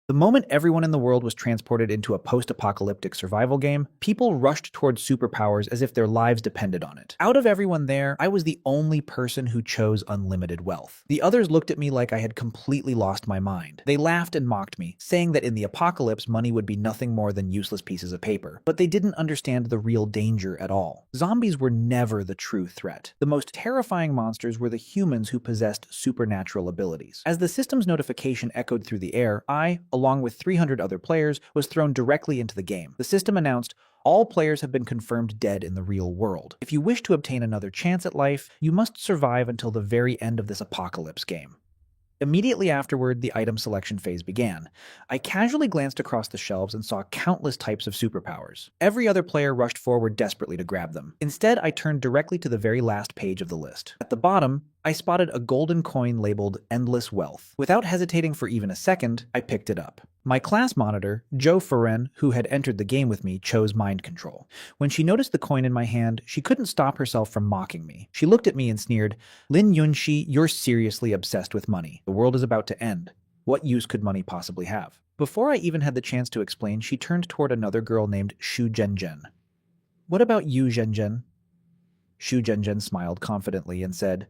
The moment everyone in the world was transported into a post-apocalyptic survival game, people rushed towards superpowers as if their lives depended on it. Out of everyone there, I was the only person who chose unlimited wealth. The others looked at me like I had completely lost my mind. They laughed and mocked me, saying that in the apocalypse, money would be nothing more than useless pieces of paper. But they didn't understand the real danger at all. Zombies were never the true threat. The most terrifying monsters were the humans who possessed supernatural abilities. As the system's notification echoed through the air, I, along with 300 other players, was thrown directly into the game. The system announced, all players have been confirmed dead in the real world. If you wish to obtain another chance at life, you must survive until the very end of this apocalypse game. Immediately afterward, the item selection phase began. I casually glanced across the shelves and saw countless types of superpowers. Every other player rushed forward desperately to grab them. Instead, I turned directly to the very last page of the list. At the bottom, I spotted a golden coin labeled Endless Wealth. Without hesitating for even a second, I picked it up. My class monitor, Joe Ferren, who had entered the game with me, chose mind control. When she noticed the coin in my hand, she couldn't stop herself from mocking me. She looked at me and sneered, "Lin Yunshi, you're seriously obsessed with money. The world is about to end. What use could money possibly have?" Before I even had the chance to explain, she turned toward another girl named Shu Zhenzhen. "What about you, Zhenzhen?" Shu Zhenzhen smiled confidently and said,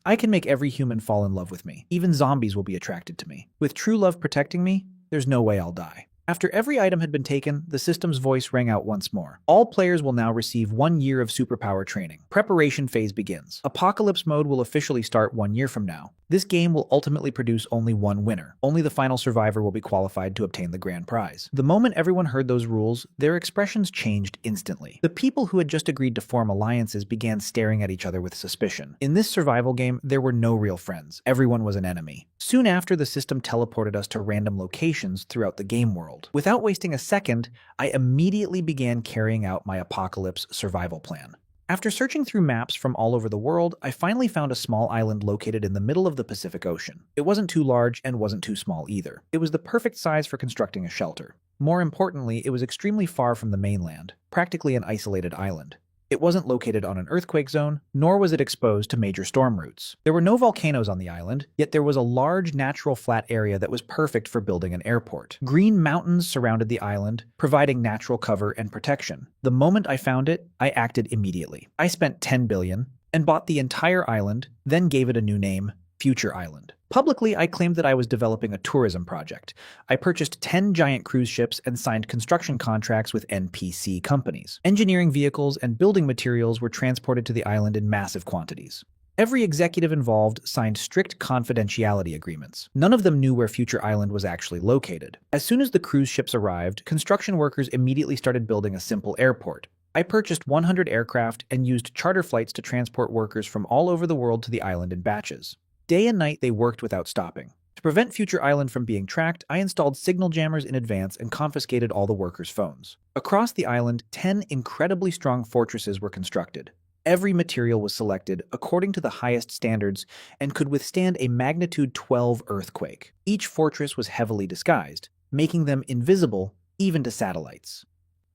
"I can make every human fall in love with me. Even zombies will be attracted to me. With true love protecting me, there's no way I'll die." After every item had been taken, the system's voice rang out once more. All players will now receive 1 year of superpower training. Preparation phase begins. Apocalypse mode will officially start 1 year from now. This game will ultimately produce only one winner. Only the final survivor will be qualified to obtain the grand prize. The moment everyone heard those rules, their expressions changed instantly. The people who had just agreed to form alliances began staring at each other with suspicion. In this survival game, there were no real friends. Everyone was an enemy. Soon after, the system teleported us to random locations throughout the game world. Without wasting a second, I immediately began carrying out my apocalypse survival plan. After searching through maps from all over the world, I finally found a small island located in the middle of the Pacific Ocean. It wasn't too large and wasn't too small either. It was the perfect size for constructing a shelter. More importantly, it was extremely far from the mainland, practically an isolated island. It wasn't located on an earthquake zone, nor was it exposed to major storm routes. There were no volcanoes on the island, yet there was a large natural flat area that was perfect for building an airport. Green mountains surrounded the island, providing natural cover and protection. The moment I found it, I acted immediately. I spent 10 billion and bought the entire island, then gave it a new name, Future Island. Publicly, I claimed that I was developing a tourism project. I purchased 10 giant cruise ships and signed construction contracts with NPC companies. Engineering vehicles and building materials were transported to the island in massive quantities. Every executive involved signed strict confidentiality agreements. None of them knew where Future Island was actually located. As soon as the cruise ships arrived, construction workers immediately started building a simple airport. I purchased 100 aircraft and used charter flights to transport workers from all over the world to the island in batches. Day and night, they worked without stopping. To prevent Future Island from being tracked, I installed signal jammers in advance and confiscated all the workers' phones. Across the island, 10 incredibly strong fortresses were constructed. Every material was selected according to the highest standards and could withstand a magnitude 12 earthquake. Each fortress was heavily disguised, making them invisible even to satellites.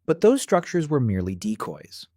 But those structures were merely decoys.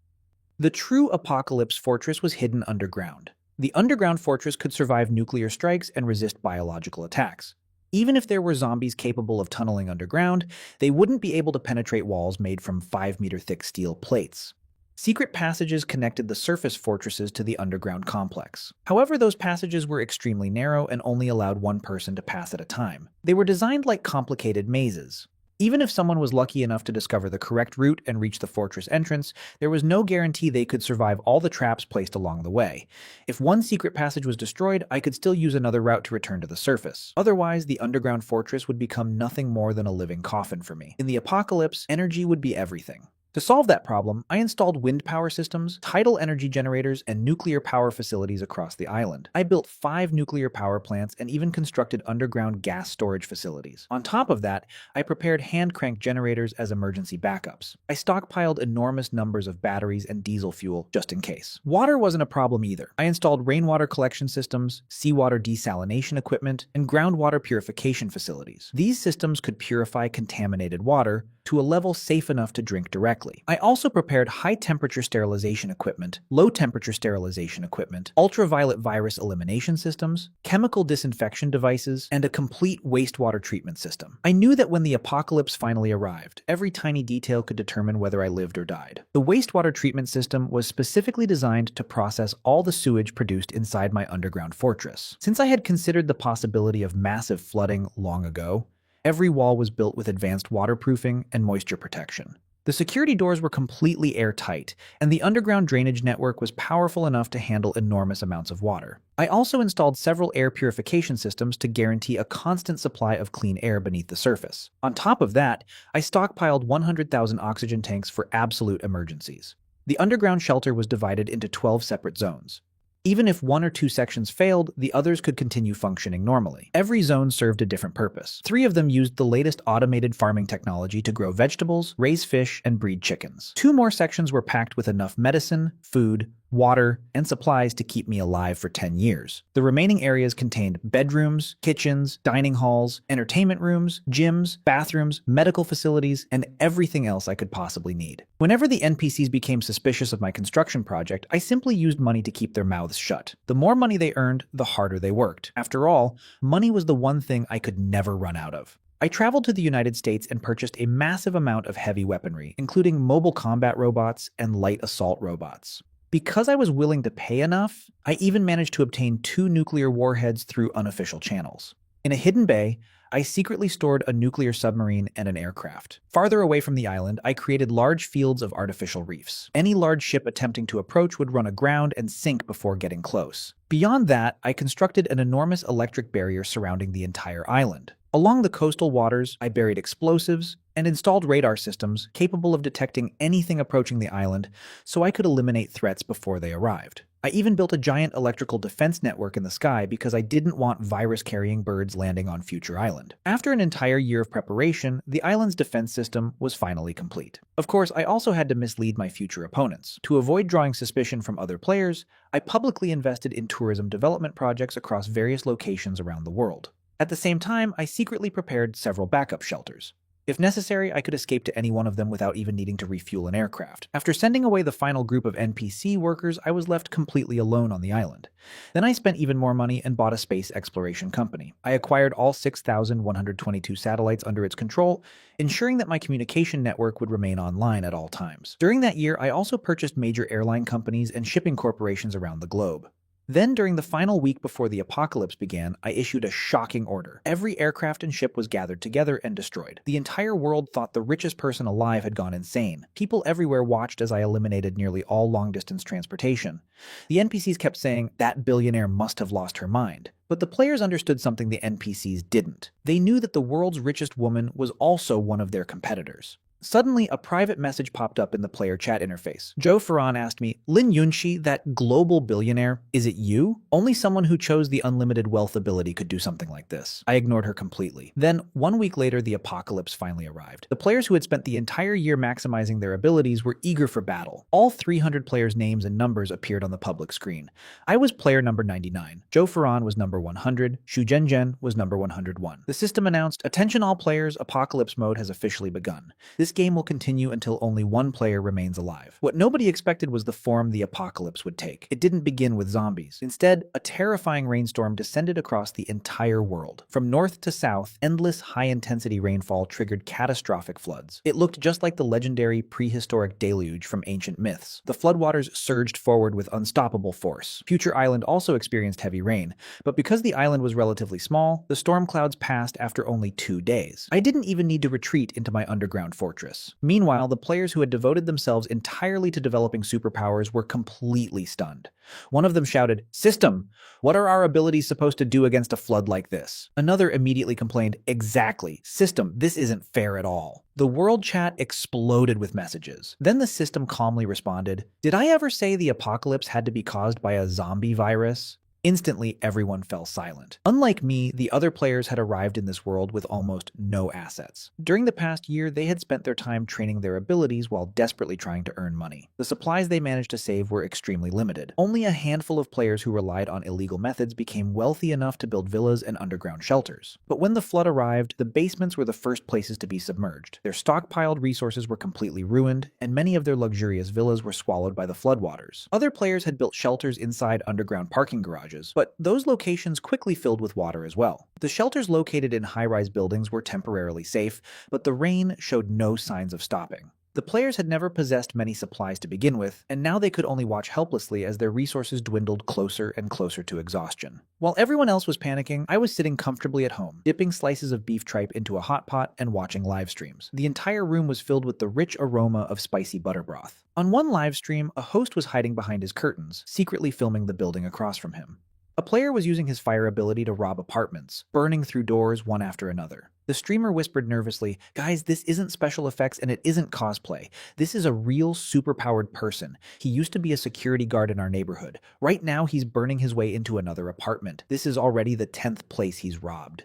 The true Apocalypse fortress was hidden underground. The underground fortress could survive nuclear strikes and resist biological attacks. Even if there were zombies capable of tunneling underground, they wouldn't be able to penetrate walls made from 5-meter-thick steel plates. Secret passages connected the surface fortresses to the underground complex. However, those passages were extremely narrow and only allowed one person to pass at a time. They were designed like complicated mazes. Even if someone was lucky enough to discover the correct route and reach the fortress entrance, there was no guarantee they could survive all the traps placed along the way. If one secret passage was destroyed, I could still use another route to return to the surface. Otherwise, the underground fortress would become nothing more than a living coffin for me. In the apocalypse, energy would be everything. To solve that problem, I installed wind power systems, tidal energy generators, and nuclear power facilities across the island. I built 5 nuclear power plants and even constructed underground gas storage facilities. On top of that, I prepared hand-crank generators as emergency backups. I stockpiled enormous numbers of batteries and diesel fuel just in case. Water wasn't a problem either. I installed rainwater collection systems, seawater desalination equipment, and groundwater purification facilities. These systems could purify contaminated water, to a level safe enough to drink directly. I also prepared high-temperature sterilization equipment, low-temperature sterilization equipment, ultraviolet virus elimination systems, chemical disinfection devices, and a complete wastewater treatment system. I knew that when the apocalypse finally arrived, every tiny detail could determine whether I lived or died. The wastewater treatment system was specifically designed to process all the sewage produced inside my underground fortress. Since I had considered the possibility of massive flooding long ago, every wall was built with advanced waterproofing and moisture protection. The security doors were completely airtight, and the underground drainage network was powerful enough to handle enormous amounts of water. I also installed several air purification systems to guarantee a constant supply of clean air beneath the surface. On top of that, I stockpiled 100,000 oxygen tanks for absolute emergencies. The underground shelter was divided into 12 separate zones. Even if one or two sections failed, the others could continue functioning normally. Every zone served a different purpose. 3 of them used the latest automated farming technology to grow vegetables, raise fish, and breed chickens. 2 more sections were packed with enough medicine, food, water, and supplies to keep me alive for 10 years. The remaining areas contained bedrooms, kitchens, dining halls, entertainment rooms, gyms, bathrooms, medical facilities, and everything else I could possibly need. Whenever the NPCs became suspicious of my construction project, I simply used money to keep their mouths shut. The more money they earned, the harder they worked. After all, money was the one thing I could never run out of. I traveled to the United States and purchased a massive amount of heavy weaponry, including mobile combat robots and light assault robots. Because I was willing to pay enough, I even managed to obtain 2 nuclear warheads through unofficial channels. In a hidden bay, I secretly stored a nuclear submarine and an aircraft. Farther away from the island, I created large fields of artificial reefs. Any large ship attempting to approach would run aground and sink before getting close. Beyond that, I constructed an enormous electric barrier surrounding the entire island. Along the coastal waters, I buried explosives and installed radar systems capable of detecting anything approaching the island so I could eliminate threats before they arrived. I even built a giant electrical defense network in the sky because I didn't want virus-carrying birds landing on Future Island. After an entire year of preparation, the island's defense system was finally complete. Of course, I also had to mislead my future opponents. To avoid drawing suspicion from other players, I publicly invested in tourism development projects across various locations around the world. At the same time, I secretly prepared several backup shelters. If necessary, I could escape to any one of them without even needing to refuel an aircraft. After sending away the final group of NPC workers, I was left completely alone on the island. Then I spent even more money and bought a space exploration company. I acquired all 6,122 satellites under its control, ensuring that my communication network would remain online at all times. During that year, I also purchased major airline companies and shipping corporations around the globe. Then, during the final week before the apocalypse began, I issued a shocking order. Every aircraft and ship was gathered together and destroyed. The entire world thought the richest person alive had gone insane. People everywhere watched as I eliminated nearly all long-distance transportation. The NPCs kept saying, "That billionaire must have lost her mind." But the players understood something the NPCs didn't. They knew that the world's richest woman was also one of their competitors. Suddenly, a private message popped up in the player chat interface. Joe Ferran asked me, "Lin Yunshi, that global billionaire, is it you? Only someone who chose the unlimited wealth ability could do something like this." I ignored her completely. Then, 1 week later, the apocalypse finally arrived. The players who had spent the entire year maximizing their abilities were eager for battle. All 300 players' names and numbers appeared on the public screen. I was player number 99. Joe Ferran was number 100. Xu Zhenzhen was number 101. The system announced, "Attention all players, apocalypse mode has officially begun. This game will continue until only one player remains alive." What nobody expected was the form the apocalypse would take. It didn't begin with zombies. Instead, a terrifying rainstorm descended across the entire world. From north to south, endless high-intensity rainfall triggered catastrophic floods. It looked just like the legendary prehistoric deluge from ancient myths. The floodwaters surged forward with unstoppable force. Future Island also experienced heavy rain, but because the island was relatively small, the storm clouds passed after only 2 days. I didn't even need to retreat into my underground fortress. Meanwhile, the players who had devoted themselves entirely to developing superpowers were completely stunned. One of them shouted, "System, what are our abilities supposed to do against a flood like this?" Another immediately complained, "Exactly. System, this isn't fair at all." The world chat exploded with messages. Then the system calmly responded, "Did I ever say the apocalypse had to be caused by a zombie virus? Instantly, everyone fell silent. Unlike me, the other players had arrived in this world with almost no assets. During the past year, they had spent their time training their abilities while desperately trying to earn money. The supplies they managed to save were extremely limited. Only a handful of players who relied on illegal methods became wealthy enough to build villas and underground shelters. But when the flood arrived, the basements were the first places to be submerged. Their stockpiled resources were completely ruined, and many of their luxurious villas were swallowed by the floodwaters. Other players had built shelters inside underground parking garages, but those locations quickly filled with water as well. The shelters located in high-rise buildings were temporarily safe, but the rain showed no signs of stopping. The players had never possessed many supplies to begin with, and now they could only watch helplessly as their resources dwindled closer and closer to exhaustion. While everyone else was panicking, I was sitting comfortably at home, dipping slices of beef tripe into a hot pot and watching live streams. The entire room was filled with the rich aroma of spicy butter broth. On one live stream, a host was hiding behind his curtains, secretly filming the building across from him. A player was using his fire ability to rob apartments, burning through doors one after another. The streamer whispered nervously, "Guys, this isn't special effects and it isn't cosplay. This is a real superpowered person. He used to be a security guard in our neighborhood. Right now he's burning his way into another apartment. This is already the 10th place he's robbed."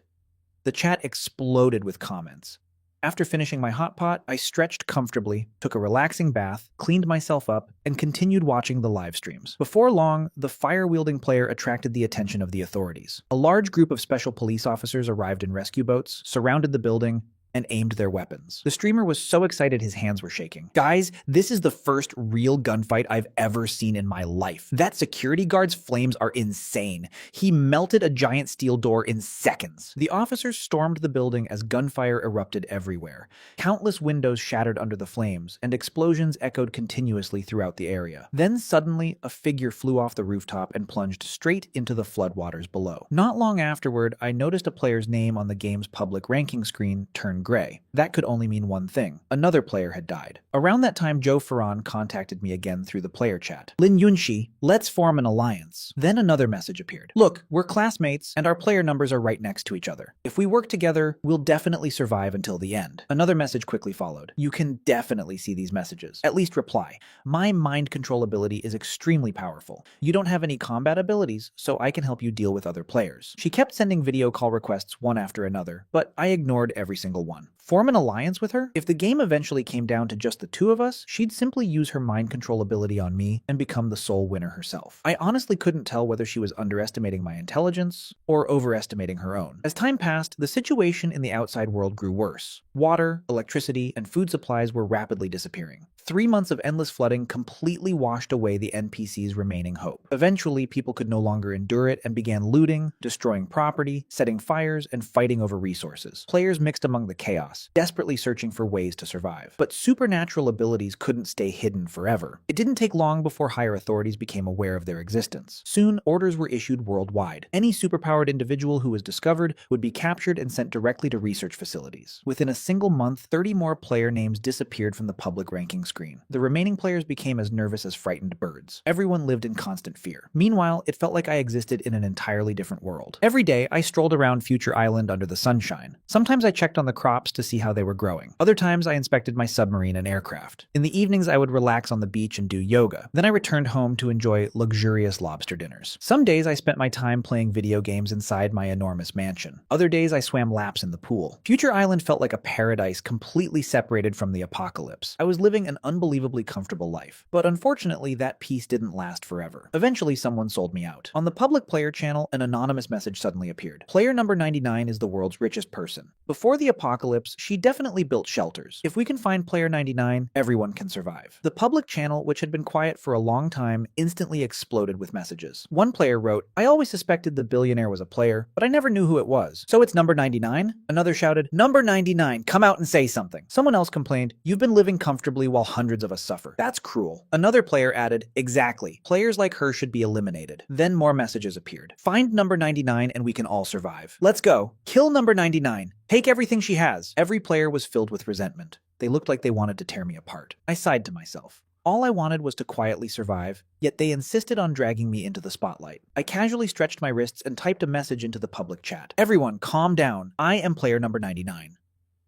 The chat exploded with comments. After finishing my hot pot, I stretched comfortably, took a relaxing bath, cleaned myself up, and continued watching the live streams. Before long, the fire-wielding player attracted the attention of the authorities. A large group of special police officers arrived in rescue boats, surrounded the building, and aimed their weapons. The streamer was so excited his hands were shaking. "Guys, this is the first real gunfight I've ever seen in my life. That security guard's flames are insane. He melted a giant steel door in seconds." The officers stormed the building as gunfire erupted everywhere. Countless windows shattered under the flames, and explosions echoed continuously throughout the area. Then suddenly, a figure flew off the rooftop and plunged straight into the floodwaters below. Not long afterward, I noticed a player's name on the game's public ranking screen turn gray. That could only mean one thing. Another player had died. Around that time, Joe Ferran contacted me again through the player chat. "Lin Yunshi, let's form an alliance." Then another message appeared. "Look, we're classmates, and our player numbers are right next to each other. If we work together, we'll definitely survive until the end." Another message quickly followed. "You can definitely see these messages. At least reply. My mind control ability is extremely powerful. You don't have any combat abilities, so I can help you deal with other players." She kept sending video call requests one after another, but I ignored every single one. Form an alliance with her? If the game eventually came down to just the two of us, she'd simply use her mind control ability on me and become the sole winner herself. I honestly couldn't tell whether she was underestimating my intelligence or overestimating her own. As time passed, the situation in the outside world grew worse. Water, electricity, and food supplies were rapidly disappearing. 3 months of endless flooding completely washed away the NPC's remaining hope. Eventually, people could no longer endure it and began looting, destroying property, setting fires, and fighting over resources. Players mixed among the chaos, desperately searching for ways to survive. But supernatural abilities couldn't stay hidden forever. It didn't take long before higher authorities became aware of their existence. Soon, orders were issued worldwide. Any superpowered individual who was discovered would be captured and sent directly to research facilities. Within a single month, 30 more player names disappeared from the public ranking screen. The remaining players became as nervous as frightened birds. Everyone lived in constant fear. Meanwhile, it felt like I existed in an entirely different world. Every day, I strolled around Future Island under the sunshine. Sometimes I checked on the crops to see how they were growing. Other times, I inspected my submarine and aircraft. In the evenings, I would relax on the beach and do yoga. Then I returned home to enjoy luxurious lobster dinners. Some days, I spent my time playing video games inside my enormous mansion. Other days, I swam laps in the pool. Future Island felt like a paradise completely separated from the apocalypse. I was living an unbelievably comfortable life. But unfortunately, that peace didn't last forever. Eventually, someone sold me out. On the public player channel, an anonymous message suddenly appeared. "Player number 99 is the world's richest person. Before the apocalypse, she definitely built shelters. If we can find player 99, everyone can survive." The public channel, which had been quiet for a long time, instantly exploded with messages. One player wrote, "I always suspected the billionaire was a player, but I never knew who it was. So it's number 99? Another shouted, "Number 99, come out and say something." Someone else complained, "You've been living comfortably while hundreds of us suffer. That's cruel." Another player added, "Exactly. Players like her should be eliminated." Then more messages appeared. "Find number 99 and we can all survive. Let's go. Kill number 99. Take everything she has." Every player was filled with resentment. They looked like they wanted to tear me apart. I sighed to myself. All I wanted was to quietly survive, yet they insisted on dragging me into the spotlight. I casually stretched my wrists and typed a message into the public chat. "Everyone, calm down. I am player number 99.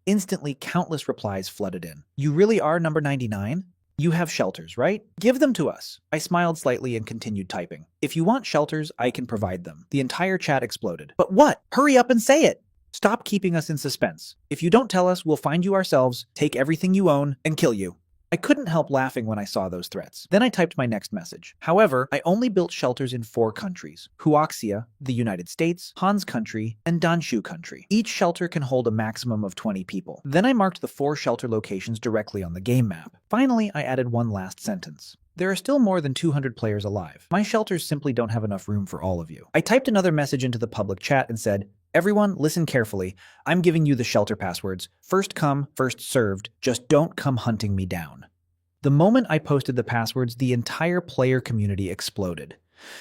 Instantly, countless replies flooded in. "You really are number 99? You have shelters, right? Give them to us. I smiled slightly and continued typing. If you want shelters, I can provide them. The entire chat exploded. But what? Hurry up and say it! Stop keeping us in suspense. If you don't tell us, we'll find you ourselves, take everything you own, and kill you. I couldn't help laughing when I saw those threats. Then I typed my next message. However, I only built shelters in 4 countries: Huaxia, the United States, Han's country, and Danshu country. Each shelter can hold a maximum of 20 people. Then I marked the 4 shelter locations directly on the game map. Finally, I added one last sentence. There are still more than 200 players alive. My shelters simply don't have enough room for all of you. I typed another message into the public chat and said, everyone, listen carefully. I'm giving you the shelter passwords. First come, first served. Just don't come hunting me down. The moment I posted the passwords, the entire player community exploded.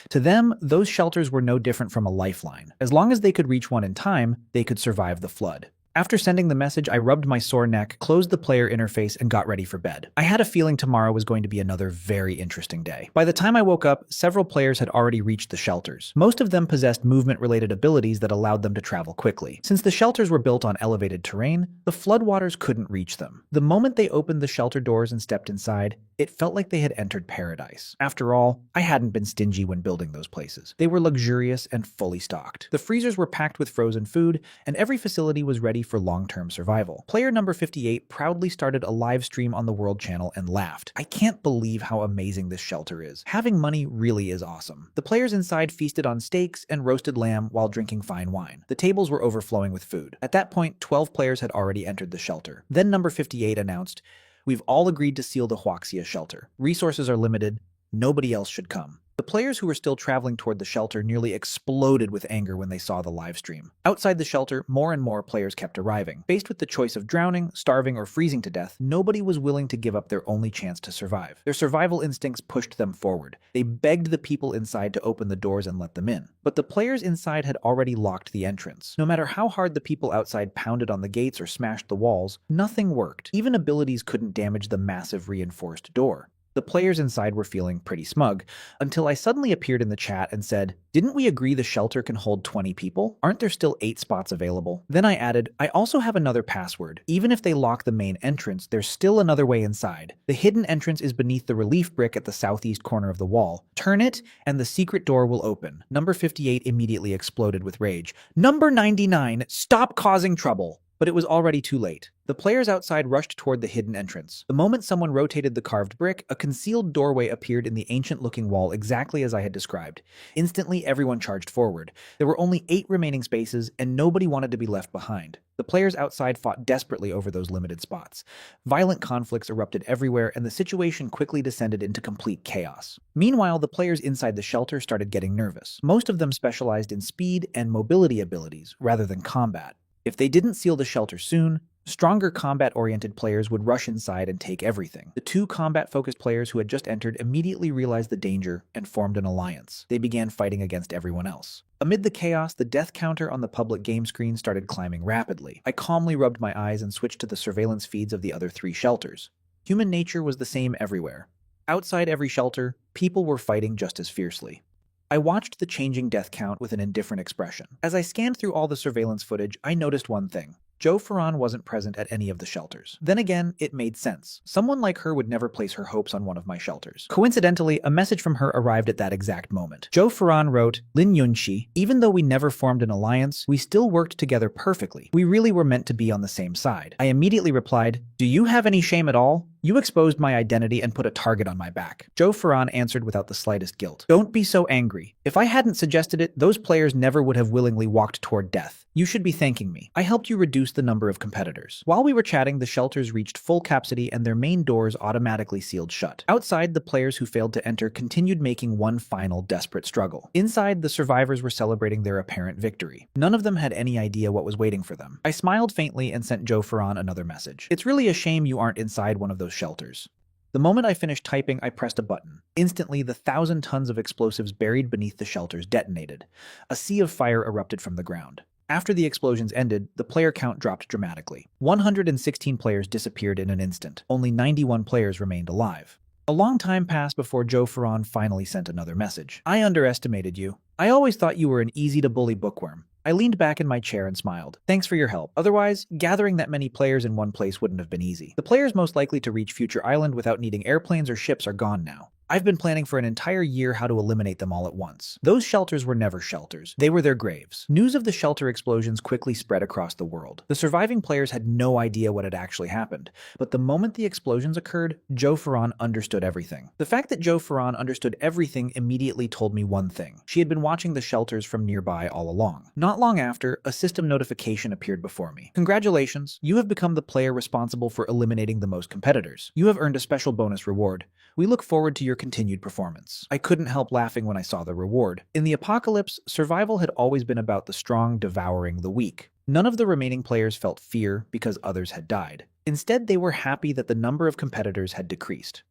To them, those shelters were no different from a lifeline. As long as they could reach one in time, they could survive the flood. After sending the message, I rubbed my sore neck, closed the player interface, and got ready for bed. I had a feeling tomorrow was going to be another very interesting day. By the time I woke up, several players had already reached the shelters. Most of them possessed movement-related abilities that allowed them to travel quickly. Since the shelters were built on elevated terrain, the floodwaters couldn't reach them. The moment they opened the shelter doors and stepped inside, it felt like they had entered paradise. After all, I hadn't been stingy when building those places. They were luxurious and fully stocked. The freezers were packed with frozen food, and every facility was ready for long-term survival. Player number 58 proudly started a live stream on the World Channel and laughed. I can't believe how amazing this shelter is. Having money really is awesome. The players inside feasted on steaks and roasted lamb while drinking fine wine. The tables were overflowing with food. At that point, 12 players had already entered the shelter. Then number 58 announced, we've all agreed to seal the Huaxia shelter. Resources are limited. Nobody else should come. The players who were still traveling toward the shelter nearly exploded with anger when they saw the live stream. Outside the shelter, more and more players kept arriving. Faced with the choice of drowning, starving, or freezing to death, nobody was willing to give up their only chance to survive. Their survival instincts pushed them forward. They begged the people inside to open the doors and let them in. But the players inside had already locked the entrance. No matter how hard the people outside pounded on the gates or smashed the walls, nothing worked. Even abilities couldn't damage the massive reinforced door. The players inside were feeling pretty smug, until I suddenly appeared in the chat and said, didn't we agree the shelter can hold 20 people? Aren't there still 8 spots available? Then I added, I also have another password. Even if they lock the main entrance, there's still another way inside. The hidden entrance is beneath the relief brick at the southeast corner of the wall. Turn it, and the secret door will open. Number 58 immediately exploded with rage. Number 99, stop causing trouble! But it was already too late. The players outside rushed toward the hidden entrance. The moment someone rotated the carved brick, a concealed doorway appeared in the ancient-looking wall exactly as I had described. Instantly, everyone charged forward. There were only 8 remaining spaces, and nobody wanted to be left behind. The players outside fought desperately over those limited spots. Violent conflicts erupted everywhere, and the situation quickly descended into complete chaos. Meanwhile, the players inside the shelter started getting nervous. Most of them specialized in speed and mobility abilities, rather than combat. If they didn't seal the shelter soon, stronger combat-oriented players would rush inside and take everything. The 2 combat-focused players who had just entered immediately realized the danger and formed an alliance. They began fighting against everyone else. Amid the chaos, the death counter on the public game screen started climbing rapidly. I calmly rubbed my eyes and switched to the surveillance feeds of the other 3 shelters. Human nature was the same everywhere. Outside every shelter, people were fighting just as fiercely. I watched the changing death count with an indifferent expression. As I scanned through all the surveillance footage, I noticed one thing. Joe Ferran wasn't present at any of the shelters. Then again, it made sense. Someone like her would never place her hopes on one of my shelters. Coincidentally, a message from her arrived at that exact moment. Joe Ferran wrote, Lin Yunshi, even though we never formed an alliance, we still worked together perfectly. We really were meant to be on the same side. I immediately replied, do you have any shame at all? You exposed my identity and put a target on my back. Joe Ferran answered without the slightest guilt. Don't be so angry. If I hadn't suggested it, those players never would have willingly walked toward death. You should be thanking me. I helped you reduce the number of competitors. While we were chatting, the shelters reached full capacity and their main doors automatically sealed shut. Outside, the players who failed to enter continued making one final desperate struggle. Inside, the survivors were celebrating their apparent victory. None of them had any idea what was waiting for them. I smiled faintly and sent Joe Ferran another message. It's really a shame you aren't inside one of those shelters. The moment I finished typing, I pressed a button. Instantly, the 1,000 tons of explosives buried beneath the shelters detonated. A sea of fire erupted from the ground. After the explosions ended, the player count dropped dramatically. 116 players disappeared in an instant. Only 91 players remained alive. A long time passed before Joe Ferran finally sent another message. I underestimated you. I always thought you were an easy-to-bully bookworm. I leaned back in my chair and smiled. Thanks for your help. Otherwise, gathering that many players in one place wouldn't have been easy. The players most likely to reach Future Island without needing airplanes or ships are gone now. I've been planning for an entire year how to eliminate them all at once. Those shelters were never shelters. They were their graves. News of the shelter explosions quickly spread across the world. The surviving players had no idea what had actually happened, but the moment the explosions occurred, Joe Ferran understood everything. The fact that Joe Ferran understood everything immediately told me one thing. She had been watching the shelters from nearby all along. Not long after, a system notification appeared before me. Congratulations, you have become the player responsible for eliminating the most competitors. You have earned a special bonus reward. We look forward to your continued performance. I couldn't help laughing when I saw the reward. In the apocalypse, survival had always been about the strong devouring the weak. None of the remaining players felt fear because others had died. Instead, they were happy that the number of competitors had decreased.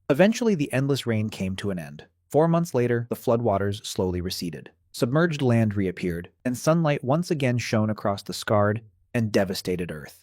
Eventually, the endless rain came to an end. 4 months later, the floodwaters slowly receded. Submerged land reappeared, and sunlight once again shone across the scarred and devastated earth.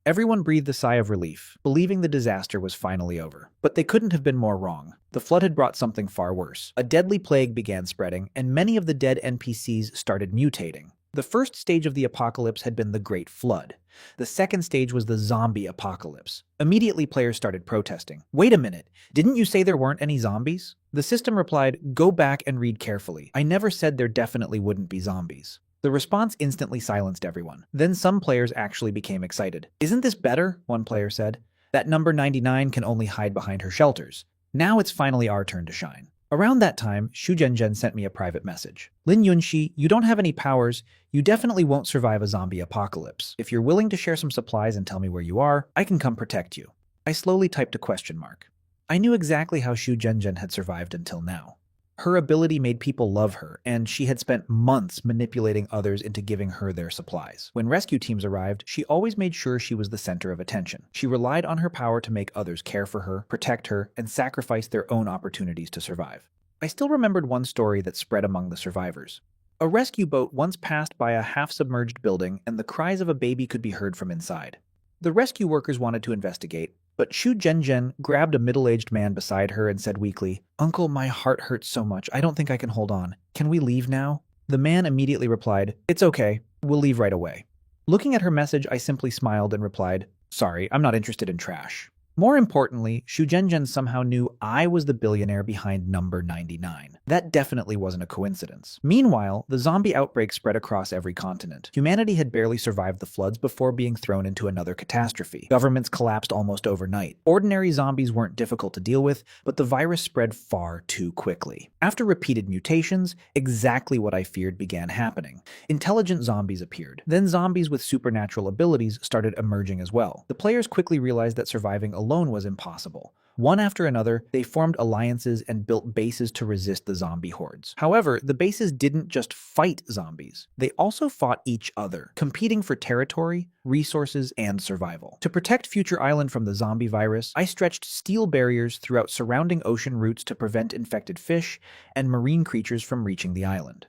Everyone breathed a sigh of relief, believing the disaster was finally over. But they couldn't have been more wrong. The flood had brought something far worse. A deadly plague began spreading, and many of the dead NPCs started mutating. The first stage of the apocalypse had been the Great Flood. The second stage was the zombie apocalypse. Immediately, players started protesting. Wait a minute, didn't you say there weren't any zombies? The system replied, go back and read carefully. I never said there definitely wouldn't be zombies. The response instantly silenced everyone. Then some players actually became excited. Isn't this better? One player said. That number 99 can only hide behind her shelters. Now it's finally our turn to shine. Around that time, Shu Zhenzhen sent me a private message. Lin Yunshi, you don't have any powers. You definitely won't survive a zombie apocalypse. If you're willing to share some supplies and tell me where you are, I can come protect you. I slowly typed a question mark. I knew exactly how Shu Zhenzhen had survived until now. Her ability made people love her, and she had spent months manipulating others into giving her their supplies. When rescue teams arrived, she always made sure she was the center of attention. She relied on her power to make others care for her, protect her, and sacrifice their own opportunities to survive. I still remembered one story that spread among the survivors. A rescue boat once passed by a half-submerged building, and the cries of a baby could be heard from inside. The rescue workers wanted to investigate, but Shu Zhenzhen grabbed a middle-aged man beside her and said weakly, Uncle, my heart hurts so much, I don't think I can hold on. Can we leave now? The man immediately replied, It's okay, we'll leave right away. Looking at her message, I simply smiled and replied, Sorry, I'm not interested in trash. More importantly, Shu Zhenzhen somehow knew I was the billionaire behind number 99. That definitely wasn't a coincidence. Meanwhile, the zombie outbreak spread across every continent. Humanity had barely survived the floods before being thrown into another catastrophe. Governments collapsed almost overnight. Ordinary zombies weren't difficult to deal with, but the virus spread far too quickly. After repeated mutations, exactly what I feared began happening. Intelligent zombies appeared. Then zombies with supernatural abilities started emerging as well. The players quickly realized that surviving alone was impossible. One after another, they formed alliances and built bases to resist the zombie hordes. However, the bases didn't just fight zombies. They also fought each other, competing for territory, resources, and survival. To protect Future Island from the zombie virus, I stretched steel barriers throughout surrounding ocean routes to prevent infected fish and marine creatures from reaching the island.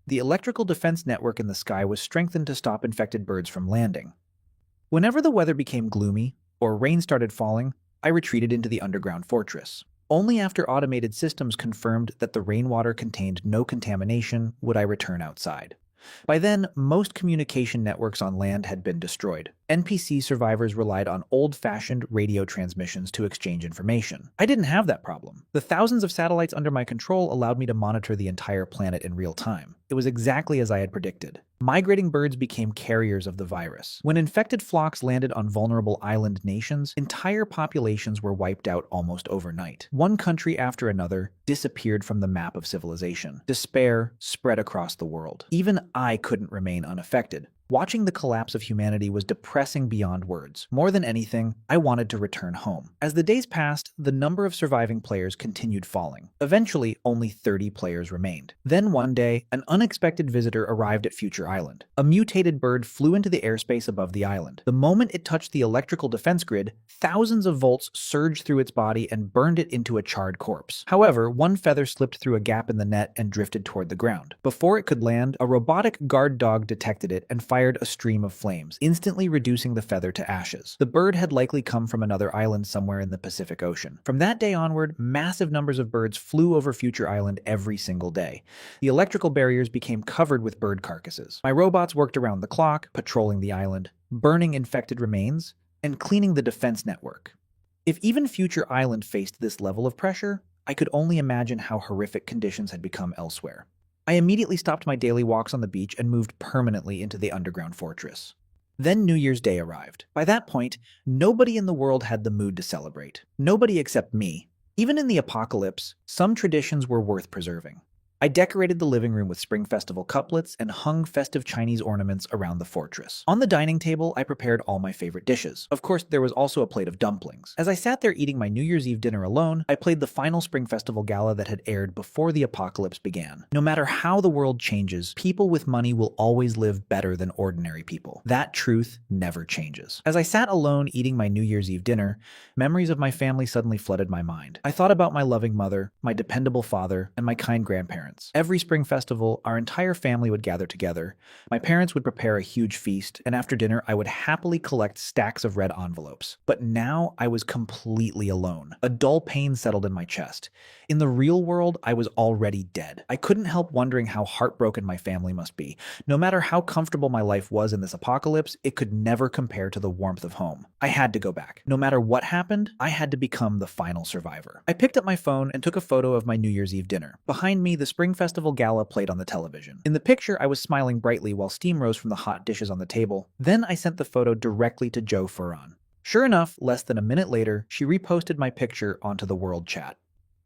The electrical defense network in the sky was strengthened to stop infected birds from landing. Whenever the weather became gloomy, or rain started falling, I retreated into the underground fortress. Only after automated systems confirmed that the rainwater contained no contamination would I return outside. By then, most communication networks on land had been destroyed. NPC survivors relied on old-fashioned radio transmissions to exchange information. I didn't have that problem. The thousands of satellites under my control allowed me to monitor the entire planet in real time. It was exactly as I had predicted. Migrating birds became carriers of the virus. When infected flocks landed on vulnerable island nations, entire populations were wiped out almost overnight. One country after another disappeared from the map of civilization. Despair spread across the world. Even I couldn't remain unaffected. Watching the collapse of humanity was depressing beyond words. More than anything, I wanted to return home. As the days passed, the number of surviving players continued falling. Eventually, only 30 players remained. Then one day, an unexpected visitor arrived at Future Island. A mutated bird flew into the airspace above the island. The moment it touched the electrical defense grid, thousands of volts surged through its body and burned it into a charred corpse. However, one feather slipped through a gap in the net and drifted toward the ground. Before it could land, a robotic guard dog detected it and fired fired a stream of flames, instantly reducing the feather to ashes. The bird had likely come from another island somewhere in the Pacific Ocean. From that day onward, massive numbers of birds flew over Future Island every single day. The electrical barriers became covered with bird carcasses. My robots worked around the clock, patrolling the island, burning infected remains, and cleaning the defense network. If even Future Island faced this level of pressure, I could only imagine how horrific conditions had become elsewhere. I immediately stopped my daily walks on the beach and moved permanently into the underground fortress. Then New Year's Day arrived. By that point, nobody in the world had the mood to celebrate. Nobody except me. Even in the apocalypse, some traditions were worth preserving. I decorated the living room with Spring Festival couplets and hung festive Chinese ornaments around the fortress. On the dining table, I prepared all my favorite dishes. Of course, there was also a plate of dumplings. As I sat there eating my New Year's Eve dinner alone, I played the final Spring Festival gala that had aired before the apocalypse began. No matter how the world changes, people with money will always live better than ordinary people. That truth never changes. As I sat alone eating my New Year's Eve dinner, memories of my family suddenly flooded my mind. I thought about my loving mother, my dependable father, and my kind grandparents. Every Spring Festival, our entire family would gather together. My parents would prepare a huge feast, and after dinner, I would happily collect stacks of red envelopes. But now I was completely alone. A dull pain settled in my chest. In the real world, I was already dead. I couldn't help wondering how heartbroken my family must be. No matter how comfortable my life was in this apocalypse, it could never compare to the warmth of home. I had to go back. No matter what happened, I had to become the final survivor. I picked up my phone and took a photo of my New Year's Eve dinner. Behind me, the Spring Festival gala played on the television. In the picture, I was smiling brightly while steam rose from the hot dishes on the table. Then I sent the photo directly to Joe Ferran. Sure enough, less than a minute later, she reposted my picture onto the world chat.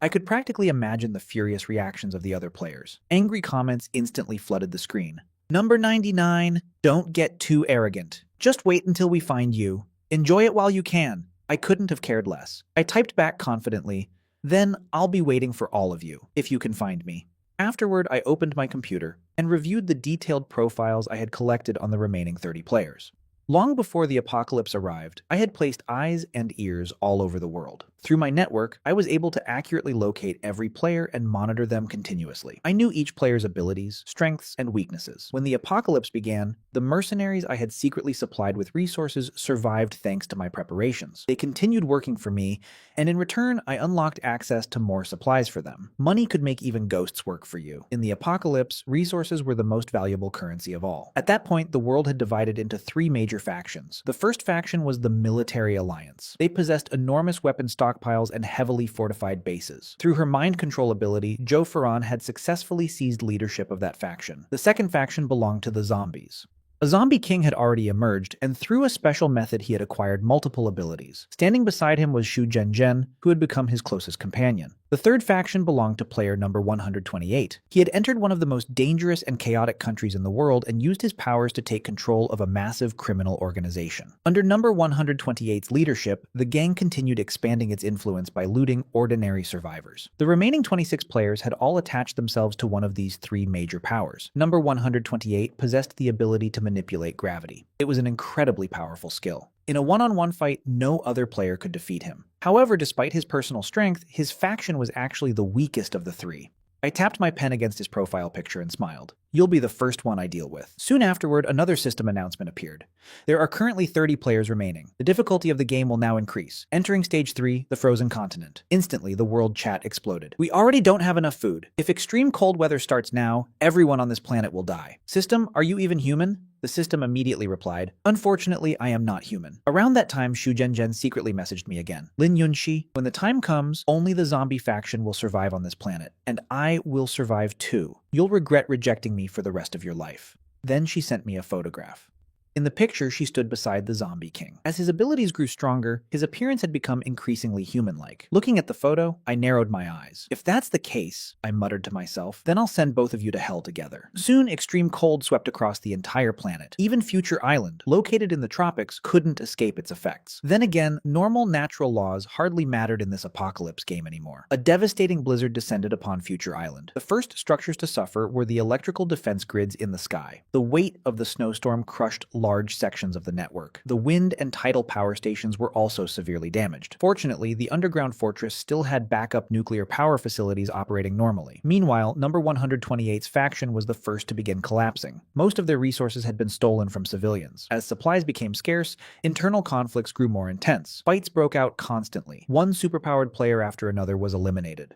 I could practically imagine the furious reactions of the other players. Angry comments instantly flooded the screen. Number 99, don't get too arrogant. Just wait until we find you. Enjoy it while you can. I couldn't have cared less. I typed back confidently, then I'll be waiting for all of you, if you can find me. Afterward, I opened my computer and reviewed the detailed profiles I had collected on the remaining 30 players. Long before the apocalypse arrived, I had placed eyes and ears all over the world. Through my network, I was able to accurately locate every player and monitor them continuously. I knew each player's abilities, strengths, and weaknesses. When the apocalypse began, the mercenaries I had secretly supplied with resources survived thanks to my preparations. They continued working for me, and in return, I unlocked access to more supplies for them. Money could make even ghosts work for you. In the apocalypse, resources were the most valuable currency of all. At that point, the world had divided into three major factions. The first faction was the Military Alliance. They possessed enormous weapon stockpiles and heavily fortified bases. Through her mind control ability, Joe Ferran had successfully seized leadership of that faction. The second faction belonged to the Zombies. A zombie king had already emerged, and through a special method he had acquired multiple abilities. Standing beside him was Xu Zhenzhen, who had become his closest companion. The third faction belonged to player number 128. He had entered one of the most dangerous and chaotic countries in the world and used his powers to take control of a massive criminal organization. Under number 128's leadership, the gang continued expanding its influence by looting ordinary survivors. The remaining 26 players had all attached themselves to one of these three major powers. Number 128 possessed the ability to manipulate gravity. It was an incredibly powerful skill. In a one-on-one fight, no other player could defeat him. However, despite his personal strength, his faction was actually the weakest of the three. I tapped my pen against his profile picture and smiled. You'll be the first one I deal with. Soon afterward, another system announcement appeared. There are currently 30 players remaining. The difficulty of the game will now increase. Entering Stage 3, the Frozen Continent. Instantly, the world chat exploded. We already don't have enough food. If extreme cold weather starts now, everyone on this planet will die. System, are you even human? The system immediately replied, unfortunately, I am not human. Around that time, Xu Zhenzhen secretly messaged me again. Lin Yunshi, when the time comes, only the zombie faction will survive on this planet, and I will survive too. You'll regret rejecting me for the rest of your life. Then she sent me a photograph. In the picture, she stood beside the zombie king. As his abilities grew stronger, his appearance had become increasingly human-like. Looking at the photo, I narrowed my eyes. If that's the case, I muttered to myself, then I'll send both of you to hell together. Soon, extreme cold swept across the entire planet. Even Future Island, located in the tropics, couldn't escape its effects. Then again, normal natural laws hardly mattered in this apocalypse game anymore. A devastating blizzard descended upon Future Island. The first structures to suffer were the electrical defense grids in the sky. The weight of the snowstorm crushed large sections of the network. The wind and tidal power stations were also severely damaged. Fortunately, the underground fortress still had backup nuclear power facilities operating normally. Meanwhile, Number 128's faction was the first to begin collapsing. Most of their resources had been stolen from civilians. As supplies became scarce, internal conflicts grew more intense. Fights broke out constantly. One superpowered player after another was eliminated.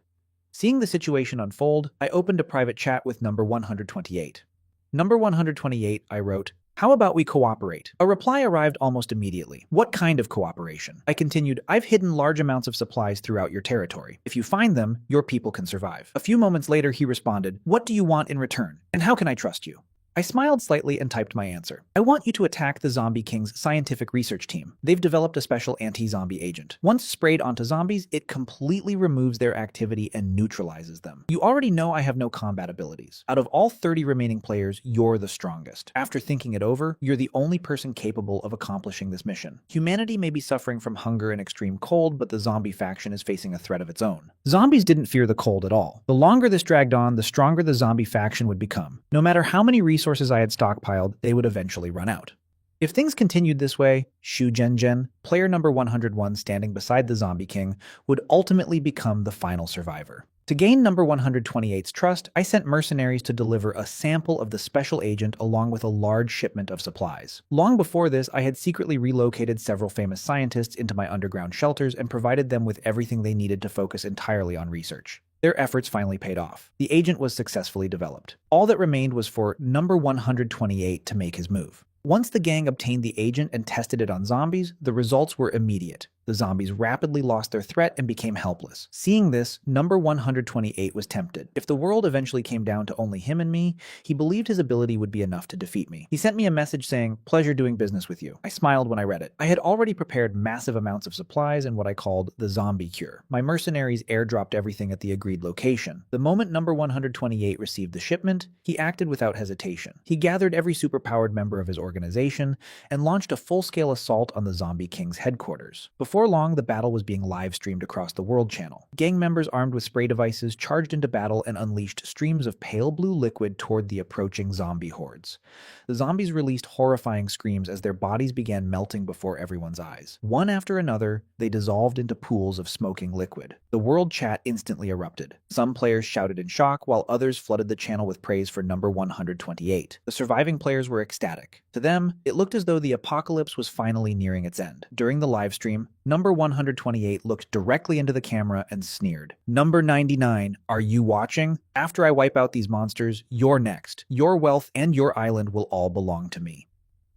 Seeing the situation unfold, I opened a private chat with Number 128. Number 128, I wrote, "How about we cooperate?" A reply arrived almost immediately. "What kind of cooperation?" I continued, "I've hidden large amounts of supplies throughout your territory. If you find them, your people can survive." A few moments later, he responded, "What do you want in return? And how can I trust you?" I smiled slightly and typed my answer. "I want you to attack the Zombie King's scientific research team. They've developed a special anti-zombie agent. Once sprayed onto zombies, it completely removes their activity and neutralizes them. You already know I have no combat abilities. Out of all 30 remaining players, you're the strongest. After thinking it over, you're the only person capable of accomplishing this mission. Humanity may be suffering from hunger and extreme cold, but the zombie faction is facing a threat of its own." Zombies didn't fear the cold at all. The longer this dragged on, the stronger the zombie faction would become. No matter how many resources I had stockpiled, they would eventually run out. If things continued this way, Shu Zhenzhen, player number 101 standing beside the Zombie King, would ultimately become the final survivor. To gain Number 128's trust, I sent mercenaries to deliver a sample of the special agent along with a large shipment of supplies. Long before this, I had secretly relocated several famous scientists into my underground shelters and provided them with everything they needed to focus entirely on research. Their efforts finally paid off. The agent was successfully developed. All that remained was for Number 128 to make his move. Once the gang obtained the agent and tested it on zombies, the results were immediate. The zombies rapidly lost their threat and became helpless. Seeing this, Number 128 was tempted. If the world eventually came down to only him and me, he believed his ability would be enough to defeat me. He sent me a message saying, "Pleasure doing business with you." I smiled when I read it. I had already prepared massive amounts of supplies and what I called the zombie cure. My mercenaries airdropped everything at the agreed location. The moment Number 128 received the shipment, he acted without hesitation. He gathered every superpowered member of his organization and launched a full-scale assault on the Zombie King's headquarters. Before long, the battle was being live-streamed across the World Channel. Gang members armed with spray devices charged into battle and unleashed streams of pale blue liquid toward the approaching zombie hordes. The zombies released horrifying screams as their bodies began melting before everyone's eyes. One after another, they dissolved into pools of smoking liquid. The world chat instantly erupted. Some players shouted in shock, while others flooded the channel with praise for Number 128. The surviving players were ecstatic. To them, it looked as though the apocalypse was finally nearing its end. During the livestream, Number 128 looked directly into the camera and sneered. "Number 99, are you watching? After I wipe out these monsters, you're next. Your wealth and your island will all belong to me."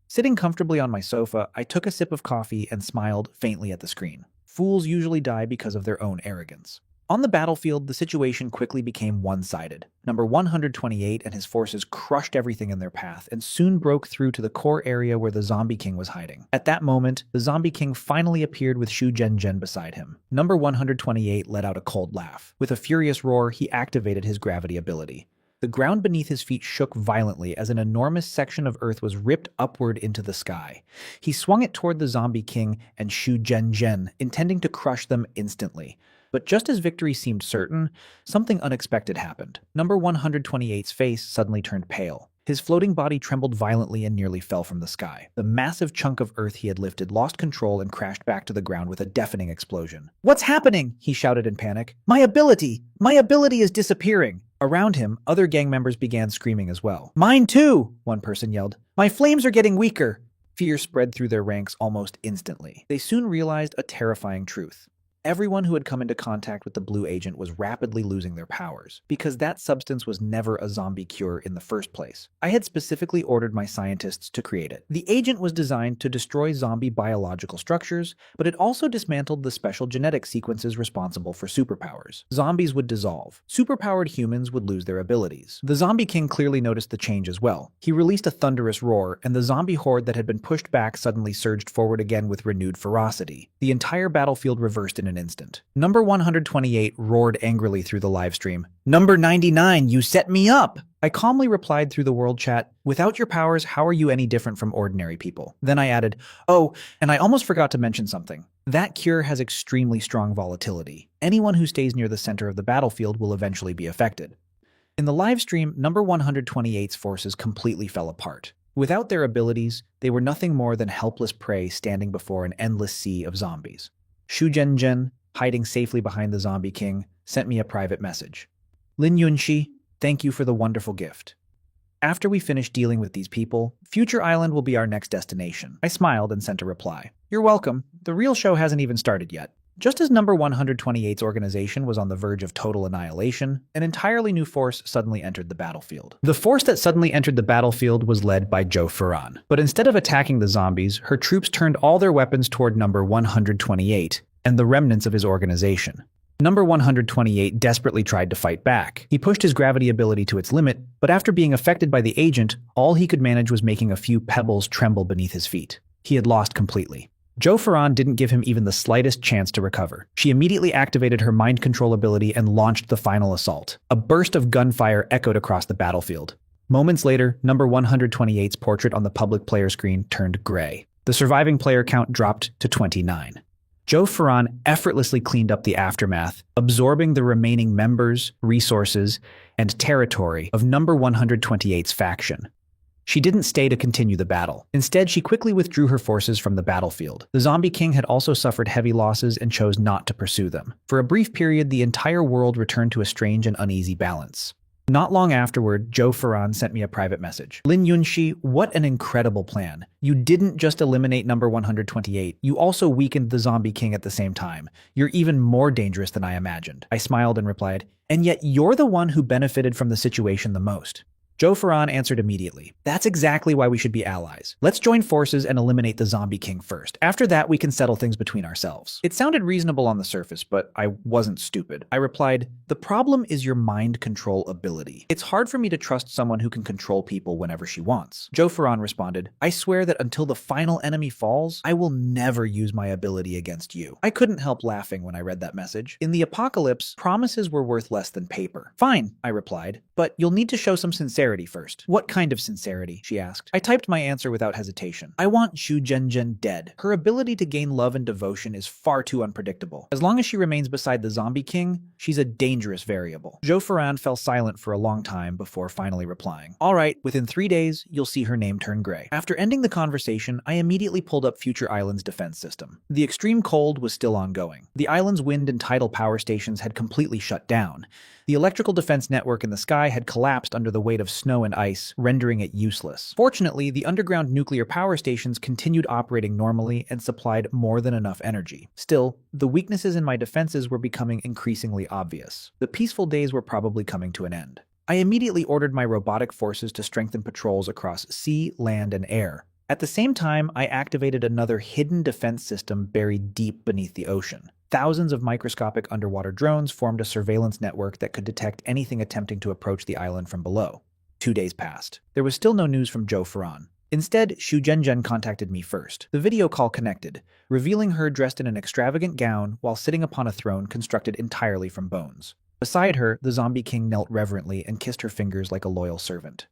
Sitting comfortably on my sofa, I took a sip of coffee and smiled faintly at the screen. Fools usually die because of their own arrogance. On the battlefield, the situation quickly became one-sided. Number 128 and his forces crushed everything in their path and soon broke through to the core area where the Zombie King was hiding. At that moment, the Zombie King finally appeared with Shu Zhenzhen beside him. Number 128 let out a cold laugh. With a furious roar, he activated his gravity ability. The ground beneath his feet shook violently as an enormous section of earth was ripped upward into the sky. He swung it toward the Zombie King and Shu Zhenzhen, intending to crush them instantly. But just as victory seemed certain, something unexpected happened. Number 128's face suddenly turned pale. His floating body trembled violently and nearly fell from the sky. The massive chunk of earth he had lifted lost control and crashed back to the ground with a deafening explosion. "What's happening?" he shouted in panic. "My ability! My ability is disappearing!" Around him, other gang members began screaming as well. "Mine too!" one person yelled. "My flames are getting weaker!" Fear spread through their ranks almost instantly. They soon realized a terrifying truth. Everyone who had come into contact with the blue agent was rapidly losing their powers, because that substance was never a zombie cure in the first place. I had specifically ordered my scientists to create it. The agent was designed to destroy zombie biological structures, but it also dismantled the special genetic sequences responsible for superpowers. Zombies would dissolve. Superpowered humans would lose their abilities. The Zombie King clearly noticed the change as well. He released a thunderous roar, and the zombie horde that had been pushed back suddenly surged forward again with renewed ferocity. The entire battlefield reversed in an instant. Number 128 roared angrily through the livestream. "Number 99, you set me up!" I calmly replied through the world chat, "Without your powers, how are you any different from ordinary people?" Then I added, "Oh, and I almost forgot to mention something. That cure has extremely strong volatility. Anyone who stays near the center of the battlefield will eventually be affected." In the livestream, Number 128's forces completely fell apart. Without their abilities, they were nothing more than helpless prey standing before an endless sea of zombies. Xu Zhenzhen, hiding safely behind the Zombie King, sent me a private message. Lin Yunshi, thank you for the wonderful gift. After we finish dealing with these people, Future Island will be our next destination. I smiled and sent a reply. You're welcome. The real show hasn't even started yet. Just as number 128's organization was on the verge of total annihilation, an entirely new force suddenly entered the battlefield. The force that suddenly entered the battlefield was led by Zhou Ferran. But instead of attacking the zombies, her troops turned all their weapons toward number 128 and the remnants of his organization. Number 128 desperately tried to fight back. He pushed his gravity ability to its limit, but after being affected by the agent, all he could manage was making a few pebbles tremble beneath his feet. He had lost completely. Zhou Ferran didn't give him even the slightest chance to recover. She immediately activated her mind control ability and launched the final assault. A burst of gunfire echoed across the battlefield. Moments later, number 128's portrait on the public player screen turned gray. The surviving player count dropped to 29. Zhou Ferran effortlessly cleaned up the aftermath, absorbing the remaining members, resources, and territory of number 128's faction. She didn't stay to continue the battle. Instead, she quickly withdrew her forces from the battlefield. The Zombie King had also suffered heavy losses and chose not to pursue them. For a brief period, the entire world returned to a strange and uneasy balance. Not long afterward, Zhou Ferran sent me a private message. Lin Yunshi, what an incredible plan. You didn't just eliminate number 128, you also weakened the Zombie King at the same time. You're even more dangerous than I imagined. I smiled and replied, and yet you're the one who benefited from the situation the most. Zhou Ferran answered immediately. That's exactly why we should be allies. Let's join forces and eliminate the Zombie King first. After that, we can settle things between ourselves. It sounded reasonable on the surface, but I wasn't stupid. I replied, the problem is your mind control ability. It's hard for me to trust someone who can control people whenever she wants. Zhou Ferran responded, I swear that until the final enemy falls, I will never use my ability against you. I couldn't help laughing when I read that message. In the apocalypse, promises were worth less than paper. Fine, I replied, but you'll need to show some sincerity first. What kind of sincerity? She asked. I typed my answer without hesitation. I want Xu Zhenzhen dead. Her ability to gain love and devotion is far too unpredictable. As long as she remains beside the Zombie King, she's a dangerous variable. Zhou Ferran fell silent for a long time before finally replying. All right, within 3 days, you'll see her name turn gray. After ending the conversation, I immediately pulled up Future Island's defense system. The extreme cold was still ongoing. The island's wind and tidal power stations had completely shut down. The electrical defense network in the sky had collapsed under the weight of snow and ice, rendering it useless. Fortunately, the underground nuclear power stations continued operating normally and supplied more than enough energy. Still, the weaknesses in my defenses were becoming increasingly obvious. The peaceful days were probably coming to an end. I immediately ordered my robotic forces to strengthen patrols across sea, land, and air. At the same time, I activated another hidden defense system buried deep beneath the ocean. Thousands of microscopic underwater drones formed a surveillance network that could detect anything attempting to approach the island from below. 2 days passed. There was still no news from Zhou Ferran. Instead, Xu Zhenzhen contacted me first. The video call connected, revealing her dressed in an extravagant gown while sitting upon a throne constructed entirely from bones. Beside her, the Zombie King knelt reverently and kissed her fingers like a loyal servant.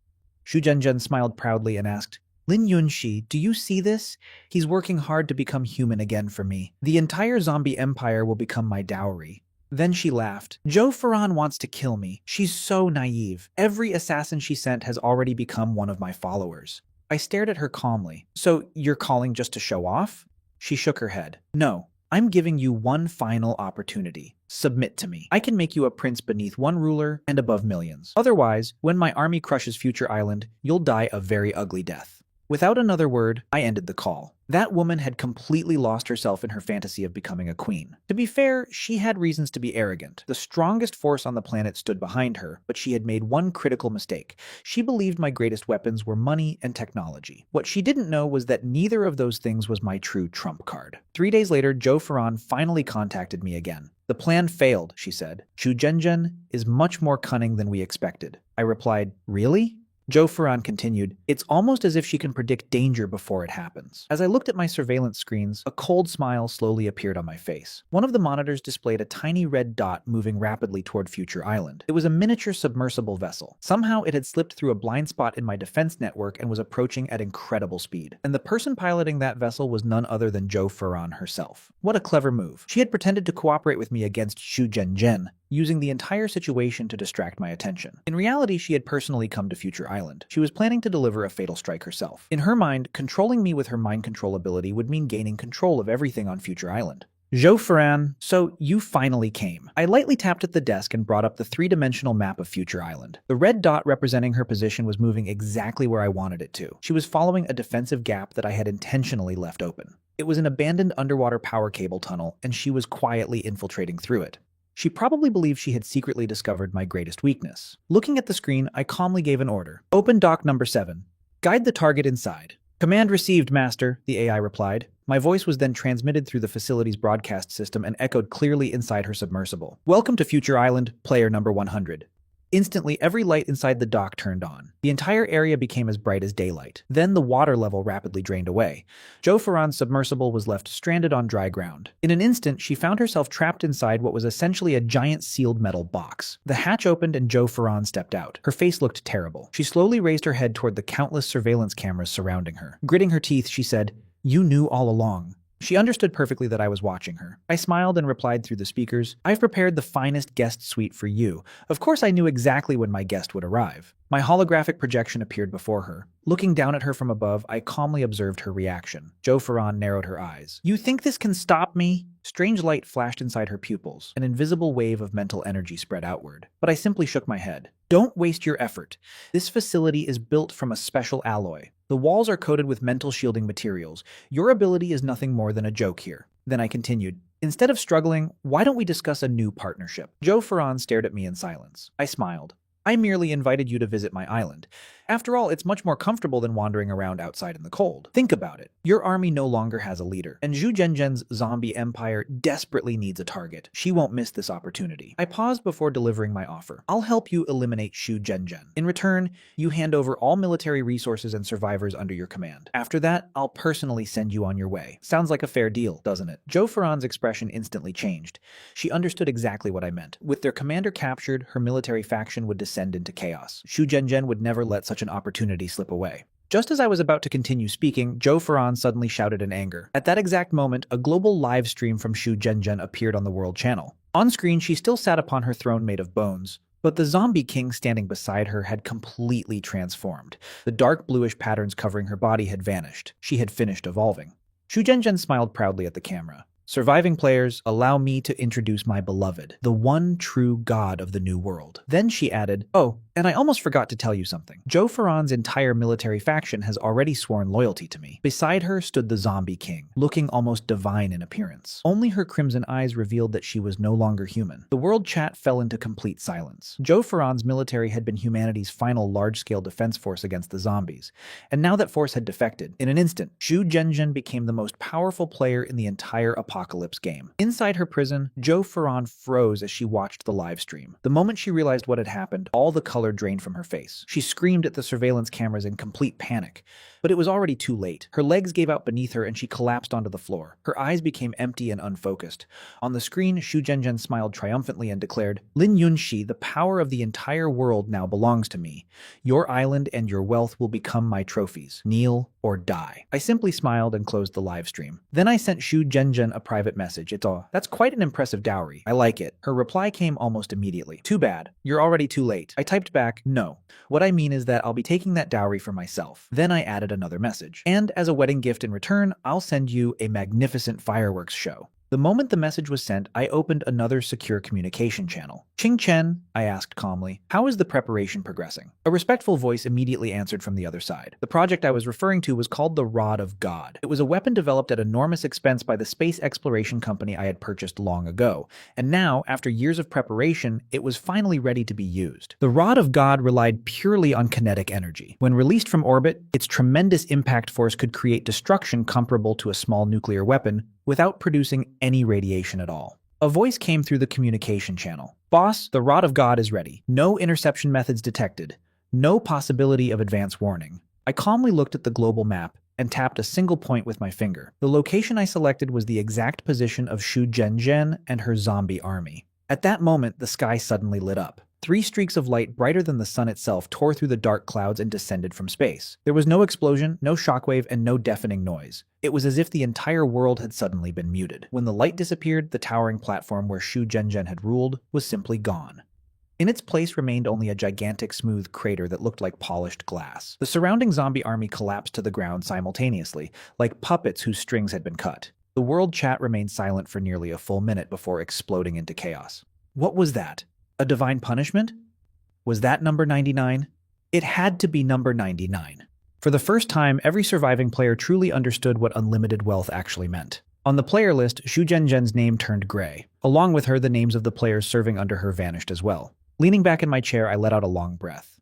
Xu Zhenzhen smiled proudly and asked, Lin Yunshi, do you see this? He's working hard to become human again for me. The entire zombie empire will become my dowry. Then she laughed. Zhou Ferran wants to kill me. She's so naive. Every assassin she sent has already become one of my followers. I stared at her calmly. So you're calling just to show off? She shook her head. No, I'm giving you one final opportunity. Submit to me. I can make you a prince beneath one ruler and above millions. Otherwise, when my army crushes Future Island, you'll die a very ugly death. Without another word, I ended the call. That woman had completely lost herself in her fantasy of becoming a queen. To be fair, she had reasons to be arrogant. The strongest force on the planet stood behind her, but she had made one critical mistake. She believed my greatest weapons were money and technology. What she didn't know was that neither of those things was my true trump card. 3 days later, Zhou Ferran finally contacted me again. The plan failed, she said. Xu Zhenzhen is much more cunning than we expected. I replied, really? Zhou Ferran continued, it's almost as if she can predict danger before it happens. As I looked at my surveillance screens, a cold smile slowly appeared on my face. One of the monitors displayed a tiny red dot moving rapidly toward Future Island. It was a miniature submersible vessel. Somehow it had slipped through a blind spot in my defense network and was approaching at incredible speed. And the person piloting that vessel was none other than Zhou Ferran herself. What a clever move. She had pretended to cooperate with me against Xu Zhenzhen, using the entire situation to distract my attention. In reality, she had personally come to Future Island. She was planning to deliver a fatal strike herself. In her mind, controlling me with her mind control ability would mean gaining control of everything on Future Island. Ferran, so you finally came. I lightly tapped at the desk and brought up the three-dimensional map of Future Island. The red dot representing her position was moving exactly where I wanted it to. She was following a defensive gap that I had intentionally left open. It was an abandoned underwater power cable tunnel, and she was quietly infiltrating through it. She probably believed she had secretly discovered my greatest weakness. Looking at the screen, I calmly gave an order. Open dock number 7. Guide the target inside. Command received, Master, the AI replied. My voice was then transmitted through the facility's broadcast system and echoed clearly inside her submersible. Welcome to Future Island, player number 100. Instantly, every light inside the dock turned on. The entire area became as bright as daylight. Then the water level rapidly drained away. Ferran's submersible was left stranded on dry ground. In an instant, she found herself trapped inside what was essentially a giant sealed metal box. The hatch opened and Ferran stepped out. Her face looked terrible. She slowly raised her head toward the countless surveillance cameras surrounding her. Gritting her teeth, she said, "You knew all along." She understood perfectly that I was watching her. I smiled and replied through the speakers, "I've prepared the finest guest suite for you." Of course, I knew exactly when my guest would arrive. My holographic projection appeared before her. Looking down at her from above, I calmly observed her reaction. Ferran narrowed her eyes. "You think this can stop me?" Strange light flashed inside her pupils. An invisible wave of mental energy spread outward. But I simply shook my head. "Don't waste your effort. This facility is built from a special alloy. The walls are coated with mental shielding materials. Your ability is nothing more than a joke here." Then I continued, "Instead of struggling, why don't we discuss a new partnership?" Ferran stared at me in silence. I smiled. "I merely invited you to visit my island. After all, it's much more comfortable than wandering around outside in the cold. Think about it. Your army no longer has a leader, and Zhu Zhen's zombie empire desperately needs a target. She won't miss this opportunity." I paused before delivering my offer. "I'll help you eliminate Zhu Zhen. In return, you hand over all military resources and survivors under your command. After that, I'll personally send you on your way." Sounds like a fair deal, doesn't it? Ferran's expression instantly changed. She understood exactly what I meant. With their commander captured, her military faction would descend into chaos. Zhu Zhen would never let such an opportunity slip away. Just as I was about to continue speaking, Ferran suddenly shouted in anger. At that exact moment, a global live stream from Zhu Zhen appeared on the world channel. On screen, she still sat upon her throne made of bones, but the zombie king standing beside her had completely transformed. The dark bluish patterns covering her body had vanished. She had finished evolving. Zhu Zhen smiled proudly at the camera. "Surviving players, allow me to introduce my beloved, the one true god of the new world." Then she added, "Oh, and I almost forgot to tell you something. Ferran's entire military faction has already sworn loyalty to me." Beside her stood the zombie king, looking almost divine in appearance. Only her crimson eyes revealed that she was no longer human. The world chat fell into complete silence. Ferran's military had been humanity's final large-scale defense force against the zombies, and now that force had defected. In an instant, Zhu Zhen became the most powerful player in the entire apocalypse game. Inside her prison, Ferran froze as she watched the live stream. The moment she realized what had happened, all the color drained from her face. She screamed at the surveillance cameras in complete panic. But it was already too late. Her legs gave out beneath her and she collapsed onto the floor. Her eyes became empty and unfocused. On the screen, Zhu Zhen smiled triumphantly and declared, "Lin Yunshi, the power of the entire world now belongs to me. Your island and your wealth will become my trophies. Kneel or die." I simply smiled and closed the live stream. Then I sent Zhu Zhen a private message. "That's quite an impressive dowry. I like it." Her reply came almost immediately. "Too bad. You're already too late." I typed back, "No. What I mean is that I'll be taking that dowry for myself." Then I added another message. "And as a wedding gift in return, I'll send you a magnificent fireworks show." The moment the message was sent, I opened another secure communication channel. "Qing Chen," I asked calmly, "how is the preparation progressing?" A respectful voice immediately answered from the other side. The project I was referring to was called the Rod of God. It was a weapon developed at enormous expense by the space exploration company I had purchased long ago, and now, after years of preparation, it was finally ready to be used. The Rod of God relied purely on kinetic energy. When released from orbit, its tremendous impact force could create destruction comparable to a small nuclear weapon, without producing any radiation at all. A voice came through the communication channel. "Boss, the Rod of God is ready. No interception methods detected. No possibility of advance warning." I calmly looked at the global map and tapped a single point with my finger. The location I selected was the exact position of Zhu Zhen and her zombie army. At that moment, the sky suddenly lit up. Three streaks of light brighter than the sun itself tore through the dark clouds and descended from space. There was no explosion, no shockwave, and no deafening noise. It was as if the entire world had suddenly been muted. When the light disappeared, the towering platform where Shu Zhenzhen had ruled was simply gone. In its place remained only a gigantic smooth crater that looked like polished glass. The surrounding zombie army collapsed to the ground simultaneously, like puppets whose strings had been cut. The world chat remained silent for nearly a full minute before exploding into chaos. What was that? A divine punishment? Was that number 99? It had to be number 99. For the first time, every surviving player truly understood what unlimited wealth actually meant. On the player list, Shu Zhenzhen's name turned gray. Along with her, the names of the players serving under her vanished as well. Leaning back in my chair, I let out a long breath.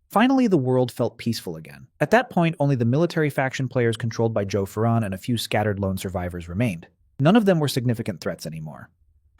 Finally, the world felt peaceful again. At that point, only the military faction players controlled by Zhou Ferran and a few scattered lone survivors remained. None of them were significant threats anymore.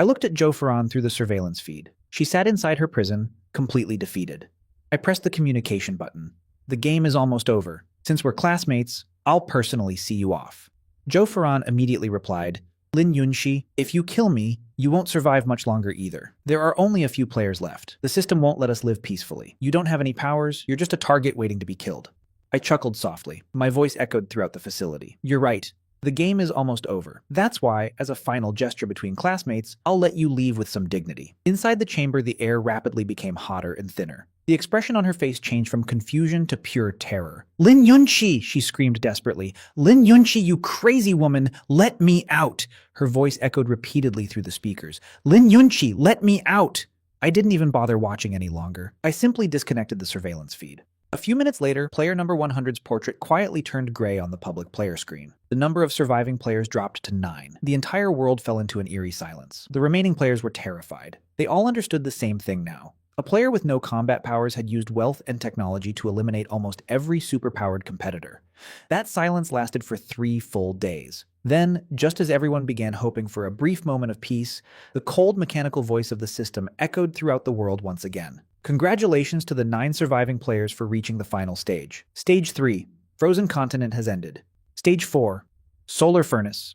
I looked at Zhou Ferran through the surveillance feed. She sat inside her prison, completely defeated. I pressed the communication button. The game is almost over. Since we're classmates, I'll personally see you off. Zhou Ferran immediately replied, Lin Yunshi, if you kill me, you won't survive much longer either. There are only a few players left. The system won't let us live peacefully. You don't have any powers, you're just a target waiting to be killed. I chuckled softly. My voice echoed throughout the facility. You're right. The game is almost over. That's why, as a final gesture between classmates, I'll let you leave with some dignity. Inside the chamber, the air rapidly became hotter and thinner. The expression on her face changed from confusion to pure terror. Lin Yunshi, she screamed desperately. Lin Yunshi, you crazy woman, let me out. Her voice echoed repeatedly through the speakers. Lin Yunshi, let me out. I didn't even bother watching any longer. I simply disconnected the surveillance feed. A few minutes later, player number 100's portrait quietly turned gray on the public player screen. The number of surviving players dropped to 9. The entire world fell into an eerie silence. The remaining players were terrified. They all understood the same thing now. A player with no combat powers had used wealth and technology to eliminate almost every superpowered competitor. That silence lasted for 3 full days. Then, just as everyone began hoping for a brief moment of peace, the cold mechanical voice of the system echoed throughout the world once again. Congratulations to the 9 surviving players for reaching the final stage. Stage 3, Frozen Continent has ended. Stage 4, Solar Furnace,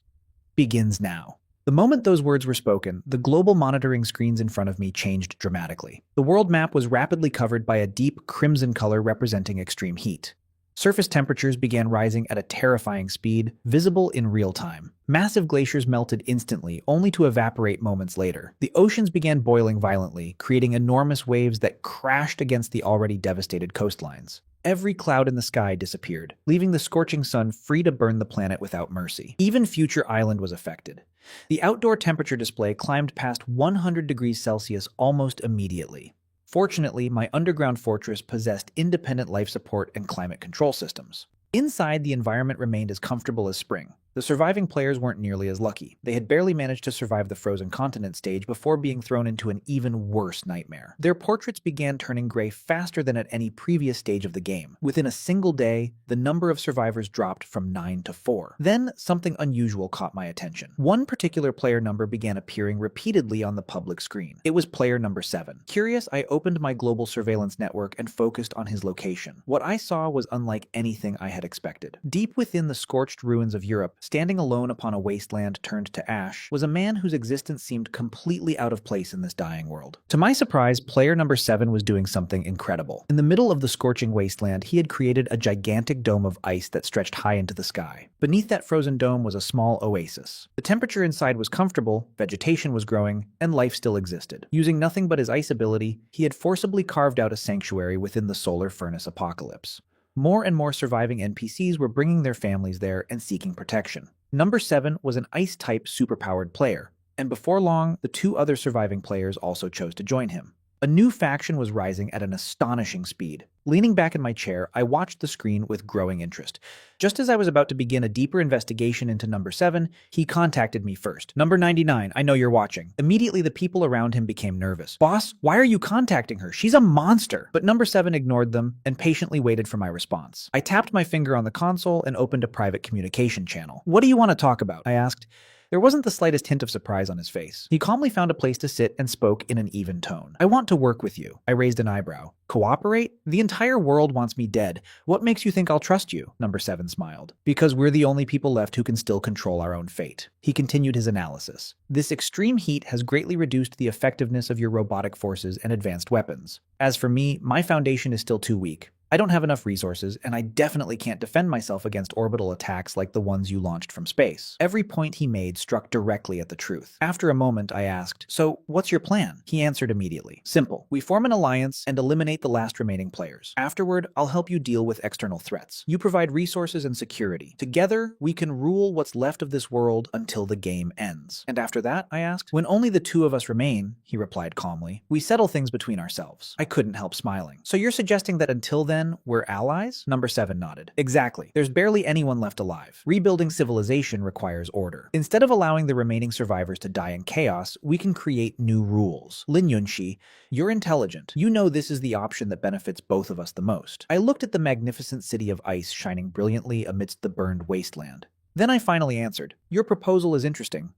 begins now. The moment those words were spoken, the global monitoring screens in front of me changed dramatically. The world map was rapidly covered by a deep crimson color representing extreme heat. Surface temperatures began rising at a terrifying speed, visible in real time. Massive glaciers melted instantly, only to evaporate moments later. The oceans began boiling violently, creating enormous waves that crashed against the already devastated coastlines. Every cloud in the sky disappeared, leaving the scorching sun free to burn the planet without mercy. Even Future Island was affected. The outdoor temperature display climbed past 100 degrees Celsius almost immediately. Fortunately, my underground fortress possessed independent life support and climate control systems. Inside, the environment remained as comfortable as spring. The surviving players weren't nearly as lucky. They had barely managed to survive the Frozen Continent stage before being thrown into an even worse nightmare. Their portraits began turning gray faster than at any previous stage of the game. Within a single day, the number of survivors dropped from 9 to 4. Then, something unusual caught my attention. One particular player number began appearing repeatedly on the public screen. It was player number 7. Curious, I opened my global surveillance network and focused on his location. What I saw was unlike anything I had expected. Deep within the scorched ruins of Europe, standing alone upon a wasteland turned to ash, was a man whose existence seemed completely out of place in this dying world. To my surprise, player number 7 was doing something incredible. In the middle of the scorching wasteland, he had created a gigantic dome of ice that stretched high into the sky. Beneath that frozen dome was a small oasis. The temperature inside was comfortable, vegetation was growing, and life still existed. Using nothing but his ice ability, he had forcibly carved out a sanctuary within the solar furnace apocalypse. More and more surviving NPCs were bringing their families there and seeking protection. Number 7 was an ice-type superpowered player, and before long, the 2 other surviving players also chose to join him. A new faction was rising at an astonishing speed. Leaning back in my chair, I watched the screen with growing interest. Just as I was about to begin a deeper investigation into number 7, he contacted me first. Number 99, I know you're watching. Immediately, the people around him became nervous. Boss, why are you contacting her? She's a monster. But number 7 ignored them and patiently waited for my response. I tapped my finger on the console and opened a private communication channel. What do you want to talk about? I asked. There wasn't the slightest hint of surprise on his face. He calmly found a place to sit and spoke in an even tone. I want to work with you. I raised an eyebrow. Cooperate? The entire world wants me dead. What makes you think I'll trust you? Number 7 smiled. Because we're the only people left who can still control our own fate. He continued his analysis. This extreme heat has greatly reduced the effectiveness of your robotic forces and advanced weapons. As for me, my foundation is still too weak. I don't have enough resources, and I definitely can't defend myself against orbital attacks like the ones you launched from space. Every point he made struck directly at the truth. After a moment, I asked, so what's your plan? He answered immediately. Simple. We form an alliance and eliminate the last remaining players. Afterward, I'll help you deal with external threats. You provide resources and security. Together, we can rule what's left of this world until the game ends. And after that, I asked, when only the two of us remain, he replied calmly, we settle things between ourselves. I couldn't help smiling. So you're suggesting that until then, we're allies? Number 7 nodded. Exactly. There's barely anyone left alive. Rebuilding civilization requires order. Instead of allowing the remaining survivors to die in chaos, we can create new rules. Lin Yunshi, you're intelligent. You know this is the option that benefits both of us the most. I looked at the magnificent city of ice shining brilliantly amidst the burned wasteland. Then I finally answered, your proposal is interesting.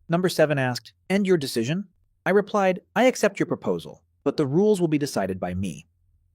Number 7 asked, and your decision? I replied, I accept your proposal, but the rules will be decided by me.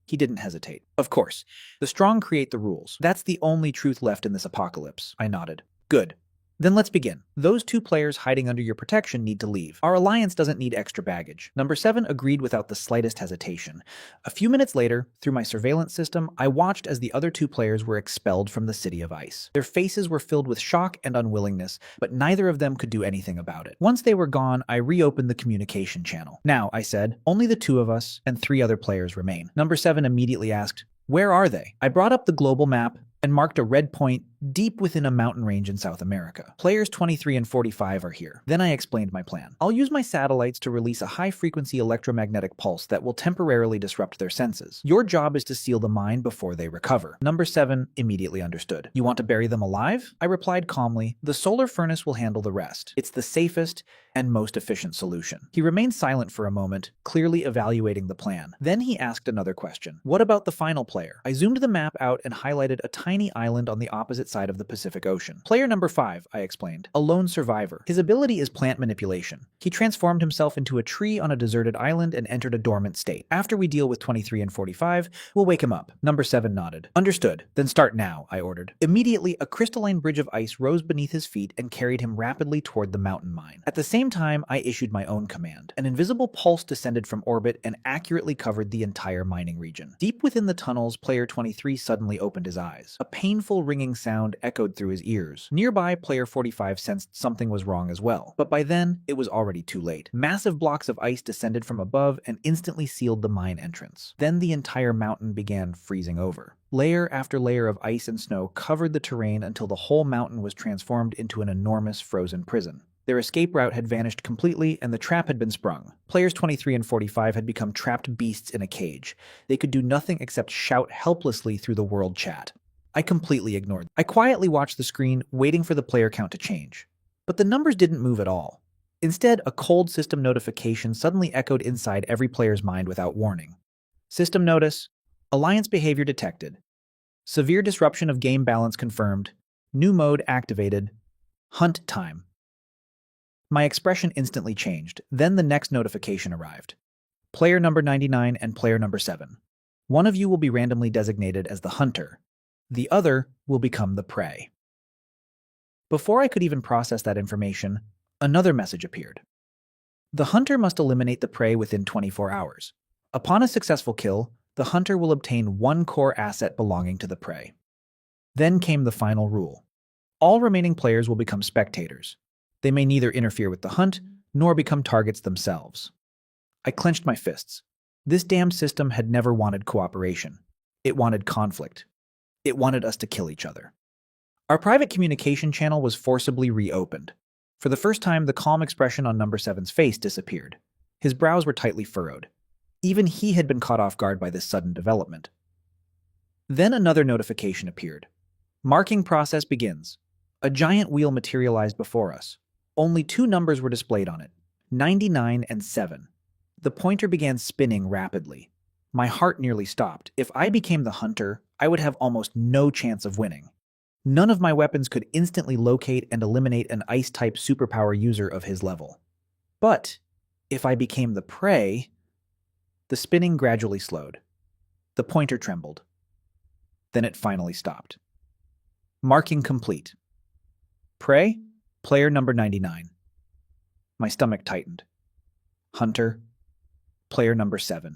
He didn't hesitate. Of course. The strong create the rules. That's the only truth left in this apocalypse. I nodded. Good. Then let's begin. Those two players hiding under your protection need to leave. Our alliance doesn't need extra baggage. Number 7 agreed without the slightest hesitation. A few minutes later, through my surveillance system, I watched as the other two players were expelled from the City of Ice. Their faces were filled with shock and unwillingness, but neither of them could do anything about it. Once they were gone, I reopened the communication channel. Now, I said, only the two of us and 3 other players remain. Number 7 immediately asked, where are they? I brought up the global map and marked a red point deep within a mountain range in South America. Players 23 and 45 are here. Then I explained my plan. I'll use my satellites to release a high-frequency electromagnetic pulse that will temporarily disrupt their senses. Your job is to seal the mine before they recover. Number 7 immediately understood. You want to bury them alive? I replied calmly, the solar furnace will handle the rest. It's the safest and most efficient solution. He remained silent for a moment, clearly evaluating the plan. Then he asked another question. What about the final player? I zoomed the map out and highlighted a tiny island on the opposite side of the Pacific Ocean. Player number 5, I explained, a lone survivor. His ability is plant manipulation. He transformed himself into a tree on a deserted island and entered a dormant state. After we deal with 23 and 45, we'll wake him up. Number 7 nodded. Understood. Then start now, I ordered. Immediately, a crystalline bridge of ice rose beneath his feet and carried him rapidly toward the mountain mine. At the same time, I issued my own command. An invisible pulse descended from orbit and accurately covered the entire mining region. Deep within the tunnels, player 23 suddenly opened his eyes. A painful ringing sound echoed through his ears. Nearby, player 45 sensed something was wrong as well. But by then, it was already too late. Massive blocks of ice descended from above and instantly sealed the mine entrance. Then the entire mountain began freezing over. Layer after layer of ice and snow covered the terrain until the whole mountain was transformed into an enormous frozen prison. Their escape route had vanished completely, and the trap had been sprung. Players 23 and 45 had become trapped beasts in a cage. They could do nothing except shout helplessly through the world chat. I completely ignored them. I quietly watched the screen, waiting for the player count to change. But the numbers didn't move at all. Instead, a cold system notification suddenly echoed inside every player's mind without warning. System notice: Alliance behavior detected. Severe disruption of game balance confirmed. New mode activated. Hunt time. My expression instantly changed. Then the next notification arrived. Player number 99 and player number 7. One of you will be randomly designated as the hunter. The other will become the prey. Before I could even process that information, another message appeared. The hunter must eliminate the prey within 24 hours. Upon a successful kill, the hunter will obtain 1 core asset belonging to the prey. Then came the final rule. All remaining players will become spectators. They may neither interfere with the hunt, nor become targets themselves. I clenched my fists. This damned system had never wanted cooperation. It wanted conflict. It wanted us to kill each other. Our private communication channel was forcibly reopened. For the first time, the calm expression on number 7's face disappeared. His brows were tightly furrowed. Even he had been caught off guard by this sudden development. Then another notification appeared. Marking process begins. A giant wheel materialized before us. Only 2 numbers were displayed on it, 99 and 7. The pointer began spinning rapidly. My heart nearly stopped. If I became the hunter, I would have almost no chance of winning. None of my weapons could instantly locate and eliminate an ice-type superpower user of his level. But if I became the prey, the spinning gradually slowed. The pointer trembled. Then it finally stopped. Marking complete. Prey, player number 99. My stomach tightened. Hunter, player number 7.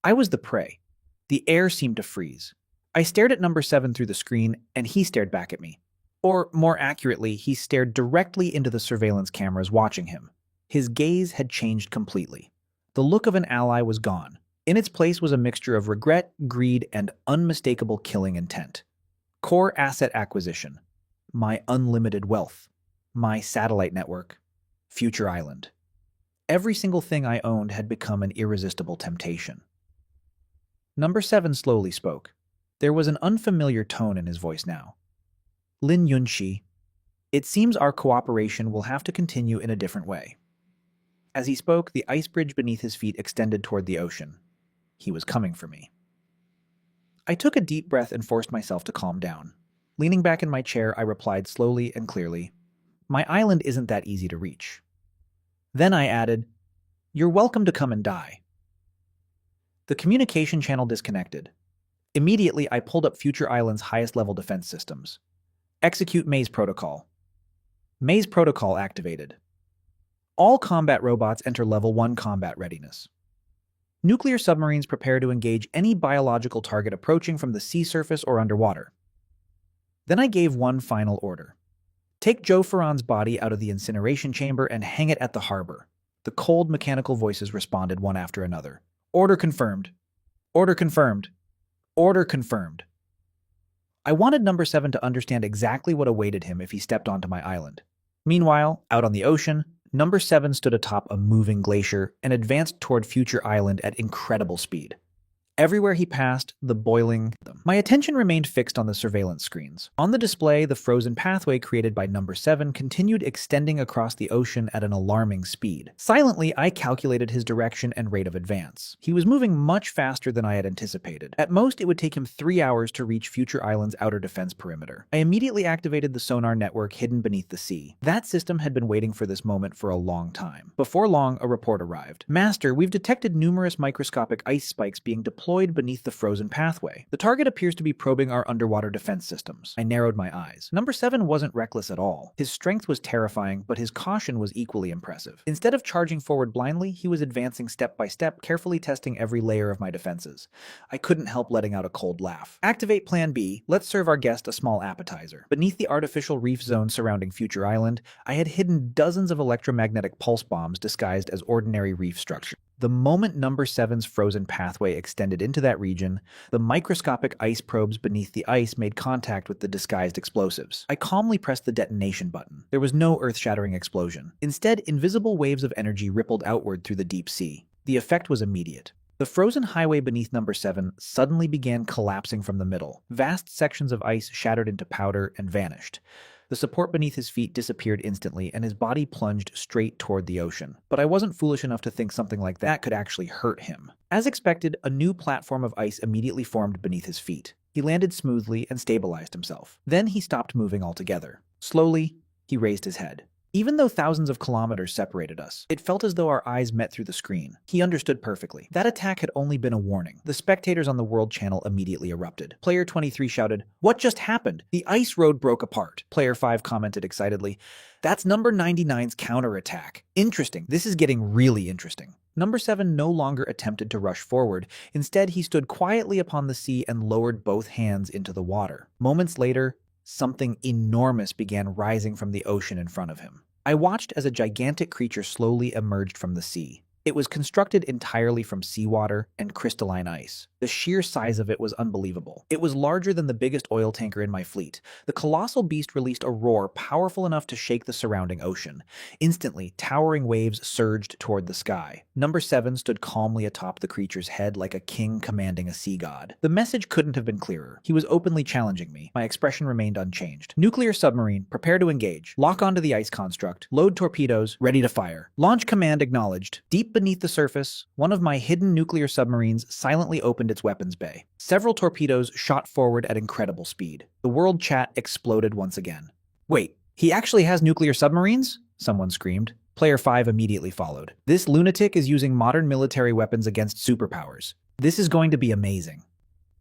I was the prey. The air seemed to freeze. I stared at number 7 through the screen, and he stared back at me. Or, more accurately, he stared directly into the surveillance cameras watching him. His gaze had changed completely. The look of an ally was gone. In its place was a mixture of regret, greed, and unmistakable killing intent. Core asset acquisition. My unlimited wealth. My satellite network. Future island. Every single thing I owned had become an irresistible temptation. Number 7 slowly spoke. There was an unfamiliar tone in his voice now. Lin Yunshi, it seems our cooperation will have to continue in a different way. As he spoke, the ice bridge beneath his feet extended toward the ocean. He was coming for me. I took a deep breath and forced myself to calm down. Leaning back in my chair, I replied slowly and clearly, "My island isn't that easy to reach." Then I added, "You're welcome to come and die." The communication channel disconnected. Immediately, I pulled up Future Island's highest-level defense systems. Execute Maze Protocol. Maze Protocol activated. All combat robots enter Level 1 combat readiness. Nuclear submarines prepare to engage any biological target approaching from the sea surface or underwater. Then I gave one final order. Take Joe Ferran's body out of the incineration chamber and hang it at the harbor. The cold mechanical voices responded one after another. Order confirmed. Order confirmed. Order confirmed. I wanted number 7 to understand exactly what awaited him if he stepped onto my island. Meanwhile, out on the ocean, number 7 stood atop a moving glacier and advanced toward Future Island at incredible speed. Everywhere he passed, the boiling. My attention remained fixed on the surveillance screens. On the display, the frozen pathway created by number 7 continued extending across the ocean at an alarming speed. Silently, I calculated his direction and rate of advance. He was moving much faster than I had anticipated. At most, it would take him 3 hours to reach Future Island's outer defense perimeter. I immediately activated the sonar network hidden beneath the sea. That system had been waiting for this moment for a long time. Before long, a report arrived. "Master, we've detected numerous microscopic ice spikes being deployed beneath the frozen pathway. The target appears to be probing our underwater defense systems." I narrowed my eyes. Number 7 wasn't reckless at all. His strength was terrifying, but his caution was equally impressive. Instead of charging forward blindly, he was advancing step by step, carefully testing every layer of my defenses. I couldn't help letting out a cold laugh. Activate Plan B. Let's serve our guest a small appetizer. Beneath the artificial reef zone surrounding Future Island, I had hidden dozens of electromagnetic pulse bombs disguised as ordinary reef structure. The moment number 7's frozen pathway extended into that region, the microscopic ice probes beneath the ice made contact with the disguised explosives. I calmly pressed the detonation button. There was no earth-shattering explosion. Instead, invisible waves of energy rippled outward through the deep sea. The effect was immediate. The frozen highway beneath number 7 suddenly began collapsing from the middle. Vast sections of ice shattered into powder and vanished. The support beneath his feet disappeared instantly, and his body plunged straight toward the ocean. But I wasn't foolish enough to think something like that could actually hurt him. As expected, a new platform of ice immediately formed beneath his feet. He landed smoothly and stabilized himself. Then he stopped moving altogether. Slowly, he raised his head. Even though thousands of kilometers separated us, it felt as though our eyes met through the screen. He understood perfectly. That attack had only been a warning. The spectators on the World Channel immediately erupted. Player 23 shouted, "What just happened? The ice road broke apart." Player 5 commented excitedly, "That's number 99's counterattack. Interesting. This is getting really interesting." Number 7 no longer attempted to rush forward. Instead, he stood quietly upon the sea and lowered both hands into the water. Moments later, something enormous began rising from the ocean in front of him. I watched as a gigantic creature slowly emerged from the sea. It was constructed entirely from seawater and crystalline ice. The sheer size of it was unbelievable. It was larger than the biggest oil tanker in my fleet. The colossal beast released a roar powerful enough to shake the surrounding ocean. Instantly, towering waves surged toward the sky. Number 7 stood calmly atop the creature's head like a king commanding a sea god. The message couldn't have been clearer. He was openly challenging me. My expression remained unchanged. "Nuclear submarine, prepare to engage. Lock onto the ice construct. Load torpedoes, ready to fire. Launch command acknowledged. Deep beneath the surface, one of my hidden nuclear submarines silently opened its weapons bay. Several torpedoes shot forward at incredible speed. The world chat exploded once again. Wait, he actually has nuclear submarines? Someone screamed. Player 5 immediately followed. This lunatic is using modern military weapons against superpowers. This is going to be amazing.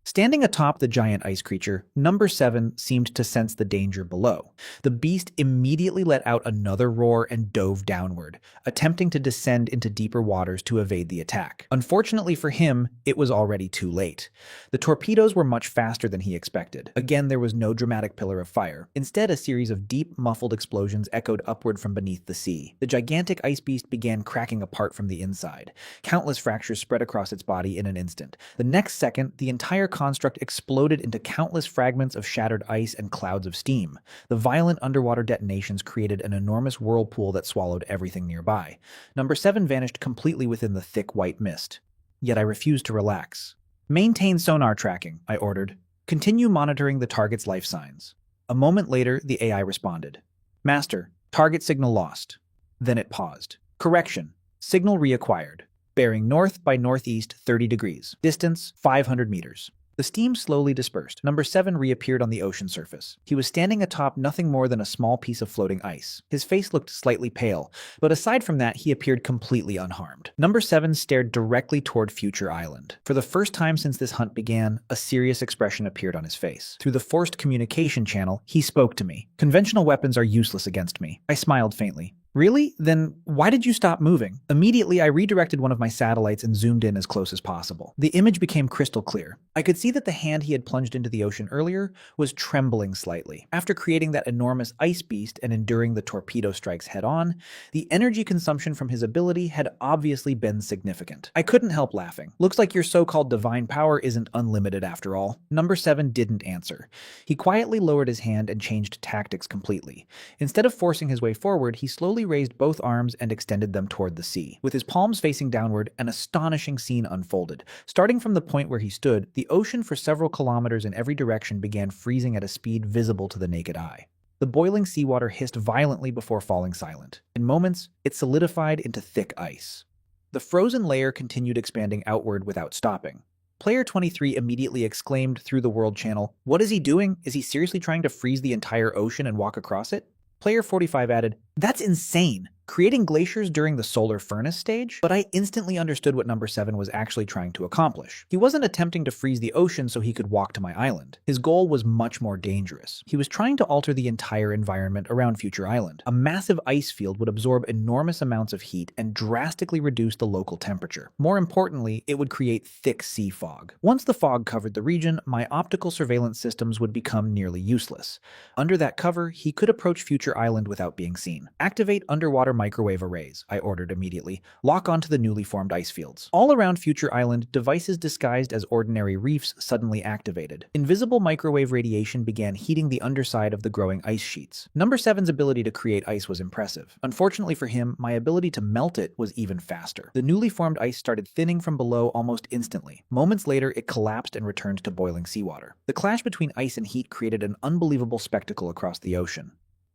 Standing atop the giant ice creature, number 7 seemed to sense the danger below. The beast immediately let out another roar and dove downward, attempting to descend into deeper waters to evade the attack. Unfortunately for him, it was already too late. The torpedoes were much faster than he expected. Again, there was no dramatic pillar of fire. Instead, a series of deep, muffled explosions echoed upward from beneath the sea. The gigantic ice beast began cracking apart from the inside. Countless fractures spread across its body in an instant. The next second, the entire construct exploded into countless fragments of shattered ice and clouds of steam. The violent underwater detonations created an enormous whirlpool that swallowed everything nearby. Number 7 vanished completely within the thick white mist. Yet I refused to relax. Maintain sonar tracking, I ordered. Continue monitoring the target's life signs. A moment later, the AI responded. Master, target signal lost. Then it paused. Correction. Signal reacquired. Bearing north by northeast 30 degrees. Distance 500 meters. The steam slowly dispersed. Number 7 reappeared on the ocean surface. He was standing atop nothing more than a small piece of floating ice. His face looked slightly pale, but aside from that, he appeared completely unharmed. Number 7 stared directly toward Future Island. For the first time since this hunt began, a serious expression appeared on his face. Through the forced communication channel, he spoke to me. Conventional weapons are useless against me. I smiled faintly. Really? Then why did you stop moving? Immediately, I redirected one of my satellites and zoomed in as close as possible. The image became crystal clear. I could see that the hand he had plunged into the ocean earlier was trembling slightly. After creating that enormous ice beast and enduring the torpedo strikes head-on, the energy consumption from his ability had obviously been significant. I couldn't help laughing. Looks like your so-called divine power isn't unlimited after all. Number 7 didn't answer. He quietly lowered his hand and changed tactics completely. Instead of forcing his way forward, he slowly raised both arms and extended them toward the sea. With his palms facing downward, an astonishing scene unfolded. Starting from the point where he stood, the ocean for several kilometers in every direction began freezing at a speed visible to the naked eye. The boiling seawater hissed violently before falling silent. In moments, it solidified into thick ice. The frozen layer continued expanding outward without stopping. Player 23 immediately exclaimed through the world channel, "What is he doing? Is he seriously trying to freeze the entire ocean and walk across it?" Player 45 added, "That's insane! Creating glaciers during the solar furnace stage?" But I instantly understood what number 7 was actually trying to accomplish. He wasn't attempting to freeze the ocean so he could walk to my island. His goal was much more dangerous. He was trying to alter the entire environment around Future Island. A massive ice field would absorb enormous amounts of heat and drastically reduce the local temperature. More importantly, it would create thick sea fog. Once the fog covered the region, my optical surveillance systems would become nearly useless. Under that cover, he could approach Future Island without being seen. Activate underwater microwave arrays, I ordered immediately. Lock onto the newly formed ice fields. All around Future Island, devices disguised as ordinary reefs suddenly activated. Invisible microwave radiation began heating the underside of the growing ice sheets. Number 7's ability to create ice was impressive. Unfortunately for him, my ability to melt it was even faster. The newly formed ice started thinning from below almost instantly. Moments later, it collapsed and returned to boiling seawater. The clash between ice and heat created an unbelievable spectacle across the ocean.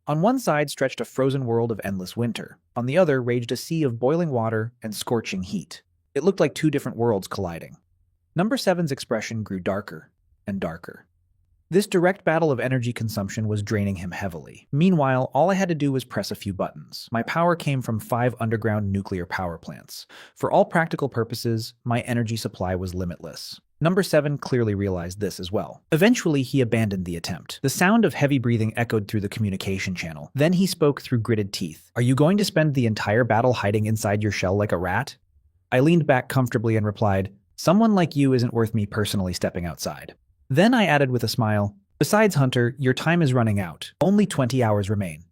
On one side stretched a frozen world of endless winter. On the other raged a sea of boiling water and scorching heat. It looked like two different worlds colliding. Number 7's expression grew darker and darker. This direct battle of energy consumption was draining him heavily. Meanwhile, all I had to do was press a few buttons. My power came from 5 underground nuclear power plants. For all practical purposes, my energy supply was limitless. Number 7 clearly realized this as well. Eventually, he abandoned the attempt. The sound of heavy breathing echoed through the communication channel. Then he spoke through gritted teeth. "Are you going to spend the entire battle hiding inside your shell like a rat?" I leaned back comfortably and replied, "Someone like you isn't worth me personally stepping outside." Then I added with a smile, "Besides, Hunter, your time is running out. Only 20 hours remain."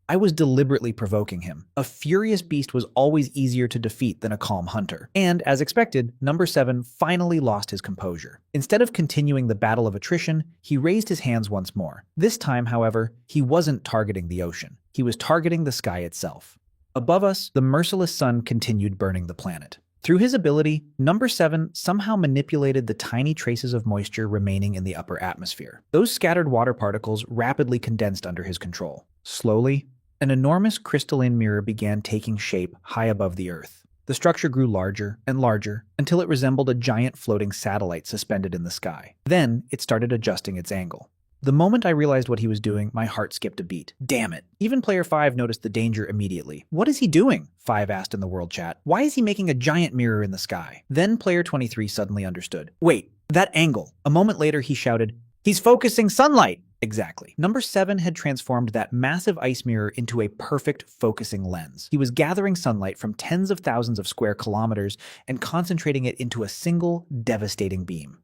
I was deliberately provoking him. A furious beast was always easier to defeat than a calm hunter. And, as expected, number 7 finally lost his composure. Instead of continuing the battle of attrition, he raised his hands once more. This time, however, he wasn't targeting the ocean. He was targeting the sky itself. Above us, the merciless sun continued burning the planet. Through his ability, number 7 somehow manipulated the tiny traces of moisture remaining in the upper atmosphere. Those scattered water particles rapidly condensed under his control. Slowly, an enormous crystalline mirror began taking shape high above the Earth. The The structure grew larger and larger until it resembled a giant floating satellite suspended in the sky. Then it started adjusting its angle. The moment I realized what he was doing, my heart skipped a beat. Damn it. Even Player 5 noticed the danger immediately. What is he doing? 5 asked in the world chat. Why is he making a giant mirror in the sky? Then Player 23 suddenly understood. Wait, that angle. A moment later he shouted, he's focusing sunlight! Exactly. Number 7 had transformed that massive ice mirror into a perfect focusing lens. He was gathering sunlight from tens of thousands of square kilometers and concentrating it into a single, devastating beam.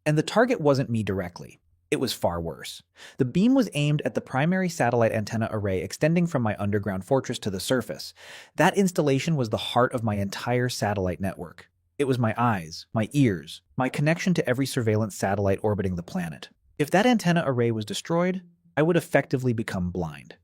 And the target wasn't me directly. It was far worse. The beam was aimed at the primary satellite antenna array extending from my underground fortress to the surface. That installation was the heart of my entire satellite network. It was my eyes, my ears, my connection to every surveillance satellite orbiting the planet. If that antenna array was destroyed, I would effectively become blind.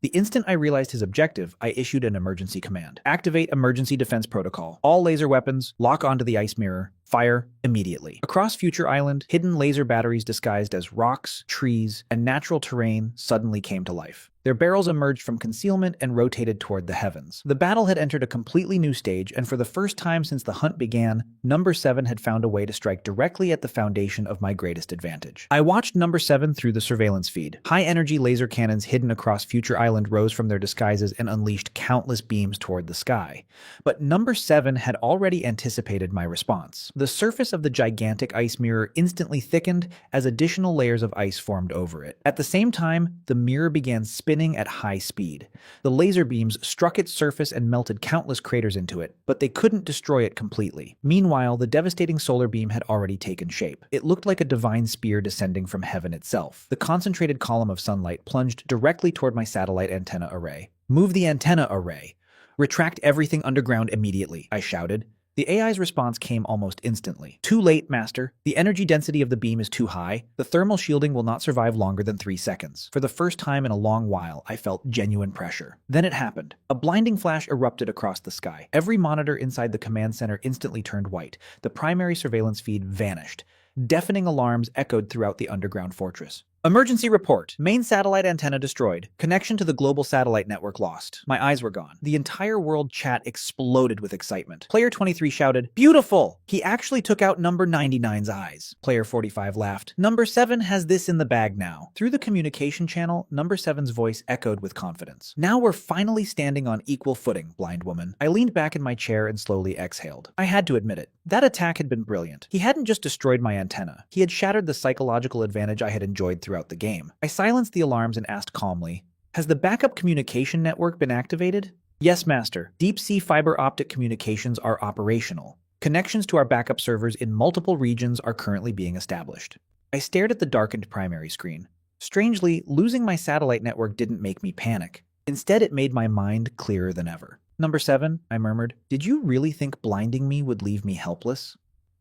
The instant I realized his objective, I issued an emergency command. Activate emergency defense protocol. All laser weapons, lock onto the ice mirror, fire immediately. Across Future Island, hidden laser batteries disguised as rocks, trees, and natural terrain suddenly came to life. Their barrels emerged from concealment and rotated toward the heavens. The battle had entered a completely new stage, and for the first time since the hunt began, Number 7 had found a way to strike directly at the foundation of my greatest advantage. I watched Number 7 through the surveillance feed. High-energy laser cannons hidden across Future Island rose from their disguises and unleashed countless beams toward the sky. But Number 7 had already anticipated my response. The surface of the gigantic ice mirror instantly thickened as additional layers of ice formed over it. At the same time, the mirror began spinning at high speed. The laser beams struck its surface and melted countless craters into it, but they couldn't destroy it completely. Meanwhile, the devastating solar beam had already taken shape. It looked like a divine spear descending from heaven itself. The concentrated column of sunlight plunged directly toward my satellite antenna array. Move the antenna array. Retract everything underground immediately, I shouted. The AI's response came almost instantly. Too late, Master. The energy density of the beam is too high. The thermal shielding will not survive longer than 3 seconds. For the first time in a long while, I felt genuine pressure. Then it happened. A blinding flash erupted across the sky. Every monitor inside the command center instantly turned white. The primary surveillance feed vanished. Deafening alarms echoed throughout the underground fortress. Emergency report. Main satellite antenna destroyed. Connection to the global satellite network lost. My eyes were gone. The entire world chat exploded with excitement. Player 23 shouted, "Beautiful! He actually took out Number 99's eyes." Player 45 laughed. "Number 7 has this in the bag now." Through the communication channel, Number 7's voice echoed with confidence. "Now we're finally standing on equal footing, blind woman." I leaned back in my chair and slowly exhaled. I had to admit it. That attack had been brilliant. He hadn't just destroyed my antenna. He had shattered the psychological advantage I had enjoyed throughout the game. I silenced the alarms and asked calmly, "Has the backup communication network been activated?" "Yes, Master. Deep-sea fiber optic communications are operational. Connections to our backup servers in multiple regions are currently being established." I stared at the darkened primary screen. Strangely, losing my satellite network didn't make me panic. Instead, it made my mind clearer than ever. "Number 7, I murmured, "did you really think blinding me would leave me helpless?"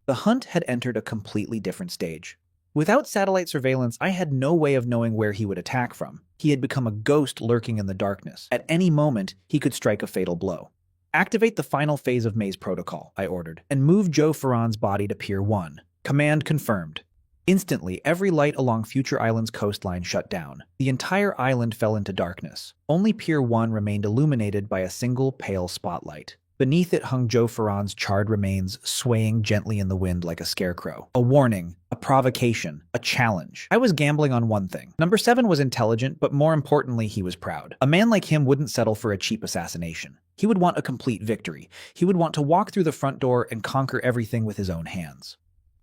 The hunt had entered a completely different stage. Without satellite surveillance, I had no way of knowing where he would attack from. He had become a ghost lurking in the darkness. At any moment, he could strike a fatal blow. "Activate the final phase of May's protocol," I ordered, "and move Joe Ferran's body to Pier 1. Command confirmed." Instantly, every light along Future Island's coastline shut down. The entire island fell into darkness. Only Pier 1 remained illuminated by a single pale spotlight. Beneath it hung Joe Ferran's charred remains, swaying gently in the wind like a scarecrow. A warning, a provocation, a challenge. I was gambling on one thing. Number 7 was intelligent, but more importantly, he was proud. A man like him wouldn't settle for a cheap assassination. He would want a complete victory. He would want to walk through the front door and conquer everything with his own hands.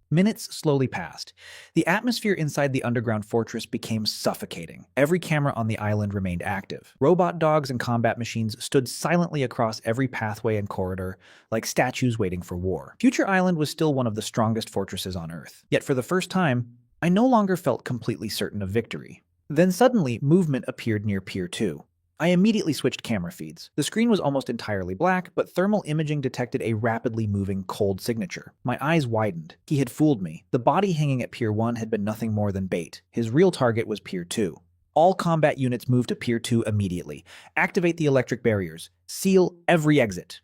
Minutes slowly passed. The atmosphere inside the underground fortress became suffocating. Every camera on the island remained active. Robot dogs and combat machines stood silently across every pathway and corridor, like statues waiting for war. Future Island was still one of the strongest fortresses on Earth. Yet for the first time, I no longer felt completely certain of victory. Then suddenly, movement appeared near Pier 2. I immediately switched camera feeds. The screen was almost entirely black, but thermal imaging detected a rapidly moving cold signature. My eyes widened. He had fooled me. The body hanging at Pier 1 had been nothing more than bait. His real target was Pier 2. All combat units move to Pier 2 immediately. Activate the electric barriers. Seal every exit.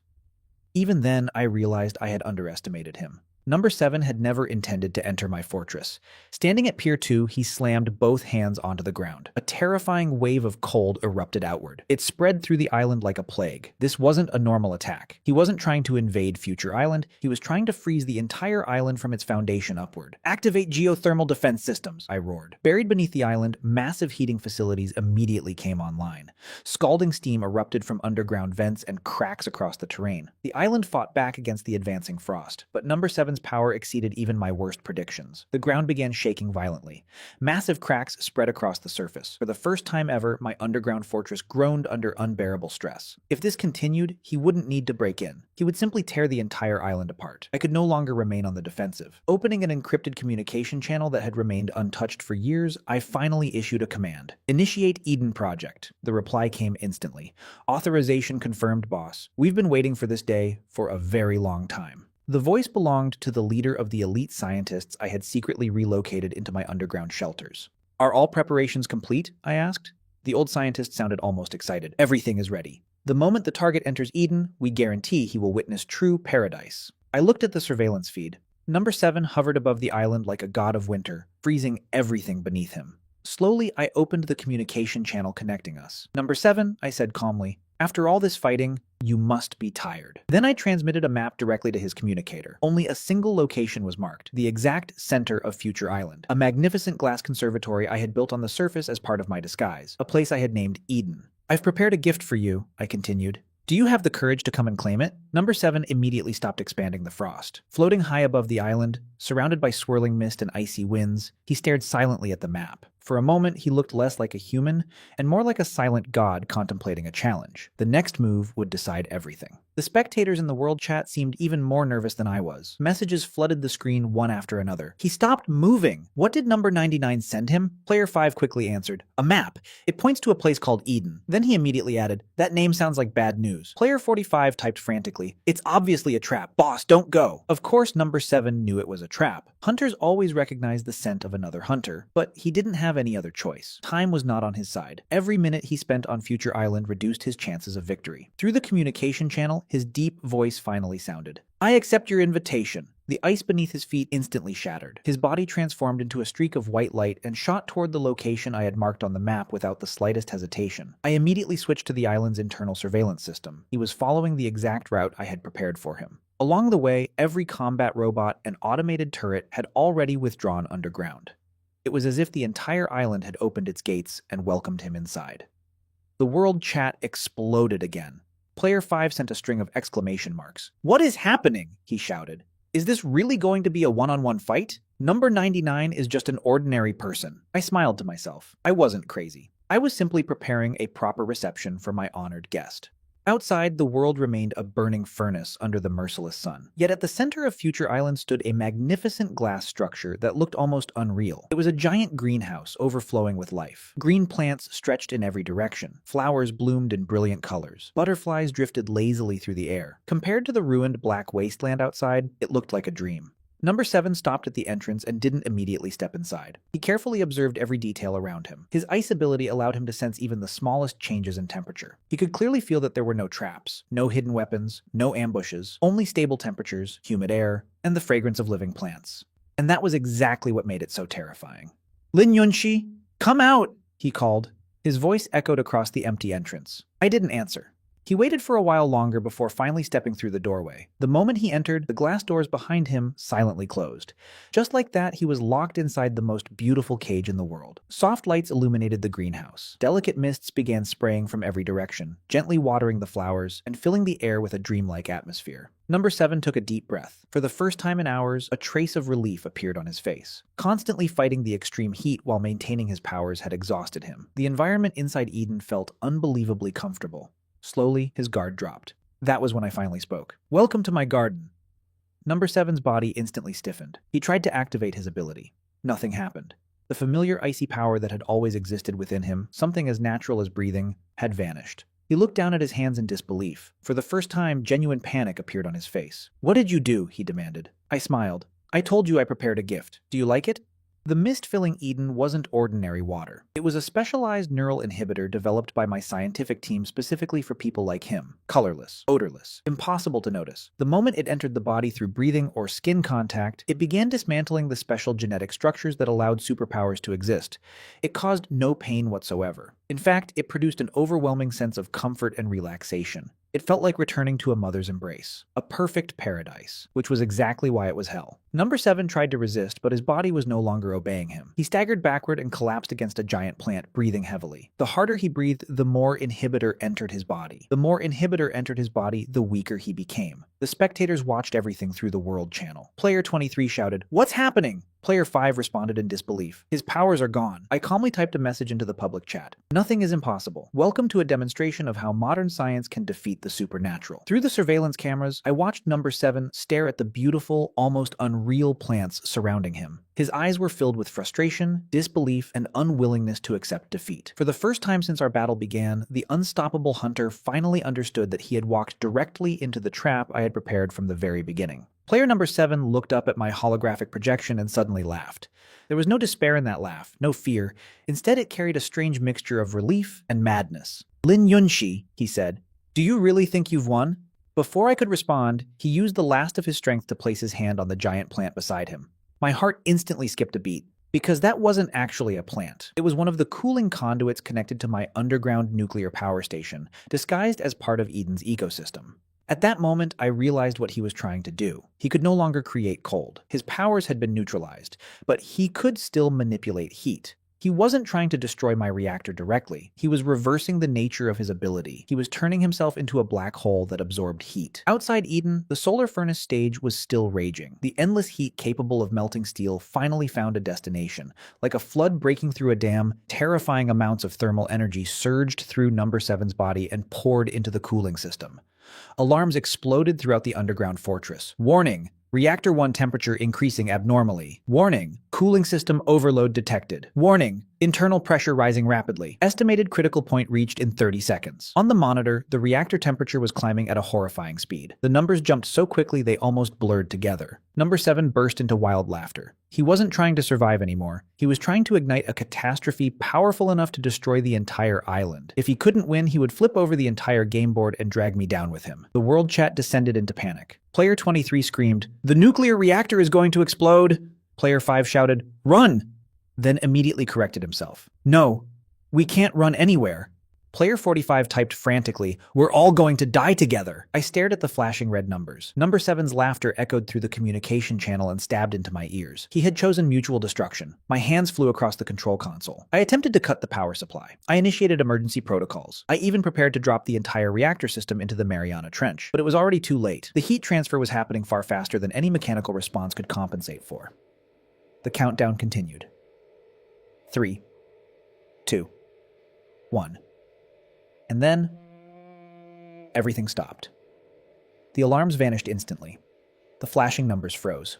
Even then, I realized I had underestimated him. Number 7 had never intended to enter my fortress. Standing at Pier 2, he slammed both hands onto the ground. A terrifying wave of cold erupted outward. It spread through the island like a plague. This wasn't a normal attack. He wasn't trying to invade Future Island. He was trying to freeze the entire island from its foundation upward. "Activate geothermal defense systems," I roared. Buried beneath the island, massive heating facilities immediately came online. Scalding steam erupted from underground vents and cracks across the terrain. The island fought back against the advancing frost, but Number 7's power exceeded even my worst predictions. The ground began shaking violently. Massive cracks spread across the surface. For the first time ever, my underground fortress groaned under unbearable stress. If this continued, he wouldn't need to break in. He would simply tear the entire island apart. I could no longer remain on the defensive. Opening an encrypted communication channel that had remained untouched for years, I finally issued a command. "Initiate Eden Project." The reply came instantly. "Authorization confirmed, boss. We've been waiting for this day for a very long time." The voice belonged to the leader of the elite scientists I had secretly relocated into my underground shelters. "Are all preparations complete?" I asked. The old scientist sounded almost excited. "Everything is ready. The moment the target enters Eden, we guarantee he will witness true paradise." I looked at the surveillance feed. Number 7 hovered above the island like a god of winter, freezing everything beneath him. Slowly, I opened the communication channel connecting us. "Number 7, I said calmly, "after all this fighting, you must be tired." Then I transmitted a map directly to his communicator. Only a single location was marked, the exact center of Future Island, a magnificent glass conservatory I had built on the surface as part of my disguise, a place I had named Eden. "I've prepared a gift for you," I continued. "Do you have the courage to come and claim it?" Number 7 immediately stopped expanding the frost. Floating high above the island, surrounded by swirling mist and icy winds, he stared silently at the map. For a moment, he looked less like a human and more like a silent god contemplating a challenge. The next move would decide everything. The spectators in the world chat seemed even more nervous than I was. Messages flooded the screen one after another. "He stopped moving! What did number 99 send him?" Player 5 quickly answered, "A map. It points to a place called Eden." Then he immediately added, "That name sounds like bad news." Player 45 typed frantically, "It's obviously a trap. Boss, don't go." Of course, number 7 knew it was a trap. Hunters always recognize the scent of another hunter, but he didn't have any other choice. Time was not on his side. Every minute he spent on Future Island reduced his chances of victory. Through the communication channel, his deep voice finally sounded. "I accept your invitation." The ice beneath his feet instantly shattered. His body transformed into a streak of white light and shot toward the location I had marked on the map without the slightest hesitation. I immediately switched to the island's internal surveillance system. He was following the exact route I had prepared for him. Along the way, every combat robot and automated turret had already withdrawn underground. It was as if the entire island had opened its gates and welcomed him inside. The world chat exploded again. Player 5 sent a string of exclamation marks. "What is happening?" he shouted. "Is this really going to be a one-on-one fight? Number 99 is just an ordinary person." I smiled to myself. I wasn't crazy. I was simply preparing a proper reception for my honored guest. Outside, the world remained a burning furnace under the merciless sun. Yet at the center of Future Island stood a magnificent glass structure that looked almost unreal. It was a giant greenhouse overflowing with life. Green plants stretched in every direction. Flowers bloomed in brilliant colors. Butterflies drifted lazily through the air. Compared to the ruined black wasteland outside, it looked like a dream. Number 7 stopped at the entrance and didn't immediately step inside. He carefully observed every detail around him. His ice ability allowed him to sense even the smallest changes in temperature. He could clearly feel that there were no traps, no hidden weapons, no ambushes, only stable temperatures, humid air, and the fragrance of living plants. And that was exactly what made it so terrifying. "Lin Yunshi, come out!" he called. His voice echoed across the empty entrance. I didn't answer. He waited for a while longer before finally stepping through the doorway. The moment he entered, the glass doors behind him silently closed. Just like that, he was locked inside the most beautiful cage in the world. Soft lights illuminated the greenhouse. Delicate mists began spraying from every direction, gently watering the flowers and filling the air with a dreamlike atmosphere. Number 7 took a deep breath. For the first time in hours, a trace of relief appeared on his face. Constantly fighting the extreme heat while maintaining his powers had exhausted him. The environment inside Eden felt unbelievably comfortable. Slowly, his guard dropped. That was when I finally spoke. "Welcome to my garden." Number 7's body instantly stiffened. He tried to activate his ability. Nothing happened. The familiar icy power that had always existed within him, something as natural as breathing, had vanished. He looked down at his hands in disbelief. For the first time, genuine panic appeared on his face. "What did you do?" he demanded. I smiled. "I told you I prepared a gift. Do you like it?" The mist-filling Eden wasn't ordinary water. It was a specialized neural inhibitor developed by my scientific team specifically for people like him. Colorless, odorless, impossible to notice. The moment it entered the body through breathing or skin contact, it began dismantling the special genetic structures that allowed superpowers to exist. It caused no pain whatsoever. In fact, it produced an overwhelming sense of comfort and relaxation. It felt like returning to a mother's embrace. A perfect paradise, which was exactly why it was hell. Number 7 tried to resist, but his body was no longer obeying him. He staggered backward and collapsed against a giant plant, breathing heavily. The harder he breathed, the more inhibitor entered his body. The more inhibitor entered his body, the weaker he became. The spectators watched everything through the World Channel. Player 23 shouted, "What's happening?" Player 5 responded in disbelief. "His powers are gone." I calmly typed a message into the public chat. "Nothing is impossible. Welcome to a demonstration of how modern science can defeat the supernatural." Through the surveillance cameras, I watched Number 7 stare at the beautiful, almost unreal plants surrounding him. His eyes were filled with frustration, disbelief, and unwillingness to accept defeat. For the first time since our battle began, the unstoppable hunter finally understood that he had walked directly into the trap I had prepared from the very beginning. Player number 7 looked up at my holographic projection and suddenly laughed. There was no despair in that laugh, no fear. Instead, it carried a strange mixture of relief and madness. "Lin Yunshi," he said, "do you really think you've won?" Before I could respond, he used the last of his strength to place his hand on the giant plant beside him. My heart instantly skipped a beat, because that wasn't actually a plant. It was one of the cooling conduits connected to my underground nuclear power station, disguised as part of Eden's ecosystem. At that moment, I realized what he was trying to do. He could no longer create cold. His powers had been neutralized, but he could still manipulate heat. He wasn't trying to destroy my reactor directly. He was reversing the nature of his ability. He was turning himself into a black hole that absorbed heat. Outside Eden, the solar furnace stage was still raging. The endless heat capable of melting steel finally found a destination. Like a flood breaking through a dam, terrifying amounts of thermal energy surged through Number 7's body and poured into the cooling system. Alarms exploded throughout the underground fortress. "Warning! Reactor 1 temperature increasing abnormally. Warning! Cooling system overload detected. Warning! Internal pressure rising rapidly. Estimated critical point reached in 30 seconds. On the monitor, the reactor temperature was climbing at a horrifying speed. The numbers jumped so quickly they almost blurred together. Number 7 burst into wild laughter. He wasn't trying to survive anymore. He was trying to ignite a catastrophe powerful enough to destroy the entire island. If he couldn't win, he would flip over the entire game board and drag me down with him. The world chat descended into panic. Player 23 screamed, "The nuclear reactor is going to explode!" Player 5 shouted, "Run!" Then immediately corrected himself. "No, we can't run anywhere." Player 45 typed frantically, "We're all going to die together." I stared at the flashing red numbers. Number 7's laughter echoed through the communication channel and stabbed into my ears. He had chosen mutual destruction. My hands flew across the control console. I attempted to cut the power supply. I initiated emergency protocols. I even prepared to drop the entire reactor system into the Mariana Trench. But it was already too late. The heat transfer was happening far faster than any mechanical response could compensate for. The countdown continued. 3, 2, 1. And then, everything stopped. The alarms vanished instantly. The flashing numbers froze.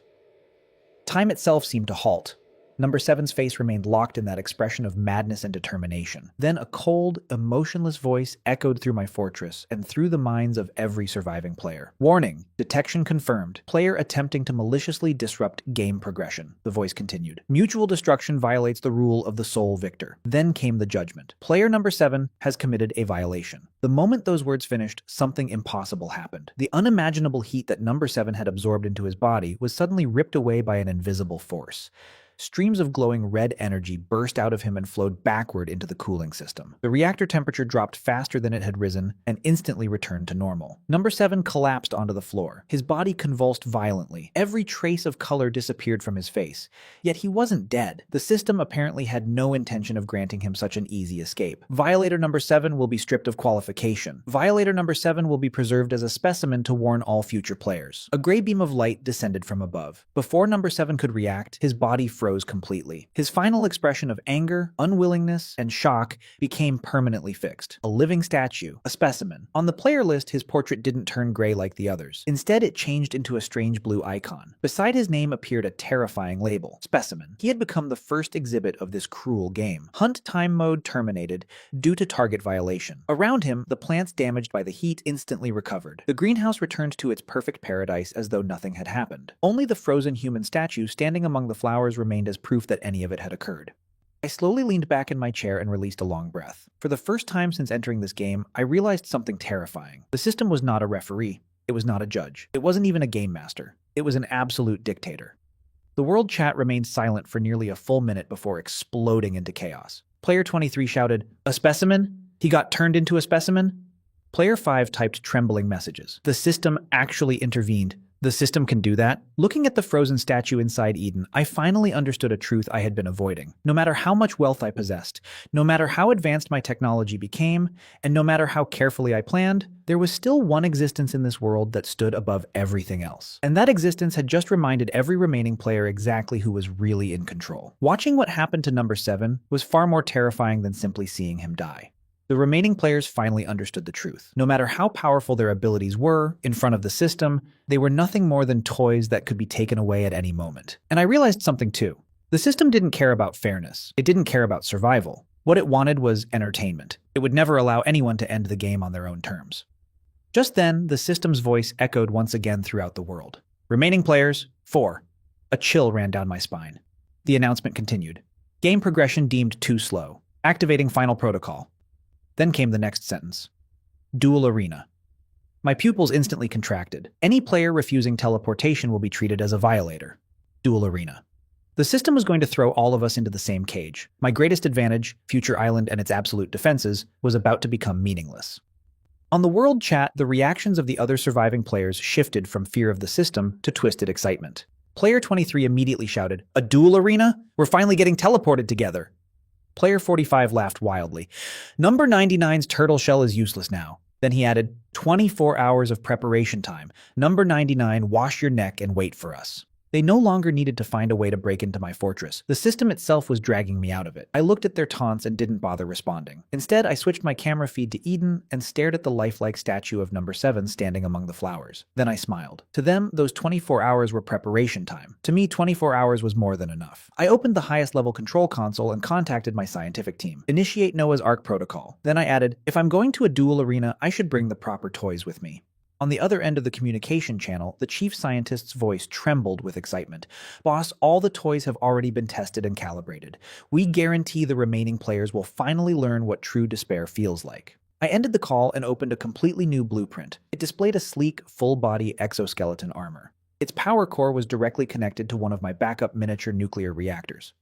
Time itself seemed to halt. Number 7's face remained locked in that expression of madness and determination. Then a cold, emotionless voice echoed through my fortress and through the minds of every surviving player. "Warning, detection confirmed. Player attempting to maliciously disrupt game progression." The voice continued. "Mutual destruction violates the rule of the sole victor." Then came the judgment. Player number 7 has committed a violation. The moment those words finished, something impossible happened. The unimaginable heat that Number 7 had absorbed into his body was suddenly ripped away by an invisible force. Streams of glowing red energy burst out of him and flowed backward into the cooling system. The reactor temperature dropped faster than it had risen and instantly returned to normal. Number 7 collapsed onto the floor. His body convulsed violently. Every trace of color disappeared from his face. Yet he wasn't dead. The system apparently had no intention of granting him such an easy escape. Violator number 7 will be stripped of qualification. Violator number 7 will be preserved as a specimen to warn all future players. A gray beam of light descended from above. Before Number 7 could react, his body froze completely. His final expression of anger, unwillingness, and shock became permanently fixed. A living statue, a specimen. On the player list, his portrait didn't turn gray like the others. Instead, it changed into a strange blue icon. Beside his name appeared a terrifying label, Specimen. He had become the first exhibit of this cruel game. Hunt time mode terminated due to target violation. Around him, the plants damaged by the heat instantly recovered. The greenhouse returned to its perfect paradise as though nothing had happened. Only the frozen human statue standing among the flowers remained remained as proof that any of it had occurred. I slowly leaned back in my chair and released a long breath. For the first time since entering this game, I realized something terrifying. The system was not a referee. It was not a judge. It wasn't even a game master. It was an absolute dictator. The world chat remained silent for nearly a full minute before exploding into chaos. Player 23 shouted, "A specimen? He got turned into a specimen?" Player 5 typed trembling messages. The system actually intervened. The system can do that? Looking at the frozen statue inside Eden, I finally understood a truth I had been avoiding. No matter how much wealth I possessed, no matter how advanced my technology became, and no matter how carefully I planned, there was still one existence in this world that stood above everything else. And that existence had just reminded every remaining player exactly who was really in control. Watching what happened to number 7 was far more terrifying than simply seeing him die. The remaining players finally understood the truth. No matter how powerful their abilities were, in front of the system, they were nothing more than toys that could be taken away at any moment. And I realized something too. The system didn't care about fairness. It didn't care about survival. What it wanted was entertainment. It would never allow anyone to end the game on their own terms. Just then, the system's voice echoed once again throughout the world. Remaining players, 4. A chill ran down my spine. The announcement continued. Game progression deemed too slow. Activating final protocol. Then came the next sentence. Dual arena. My pupils instantly contracted. Any player refusing teleportation will be treated as a violator. Dual arena. The system was going to throw all of us into the same cage. My greatest advantage, Future Island and its absolute defenses, was about to become meaningless. On the world chat, the reactions of the other surviving players shifted from fear of the system to twisted excitement. Player 23 immediately shouted, "A dual arena? We're finally getting teleported together." Player 45 laughed wildly. "Number 99's turtle shell is useless now." Then he added, 24 hours of preparation time. Number 99, wash your neck and wait for us. They no longer needed to find a way to break into my fortress. The system itself was dragging me out of it. I looked at their taunts and didn't bother responding. Instead, I switched my camera feed to Eden and stared at the lifelike statue of number 7 standing among the flowers. Then I smiled. To them, those 24 hours were preparation time. To me, 24 hours was more than enough. I opened the highest level control console and contacted my scientific team. Initiate Noah's Ark protocol. Then I added, if I'm going to a dual arena, I should bring the proper toys with me. On the other end of the communication channel, the chief scientist's voice trembled with excitement. "Boss, all the toys have already been tested and calibrated. We guarantee the remaining players will finally learn what true despair feels like." I ended the call and opened a completely new blueprint. It displayed a sleek, full-body exoskeleton armor. Its power core was directly connected to one of my backup miniature nuclear reactors.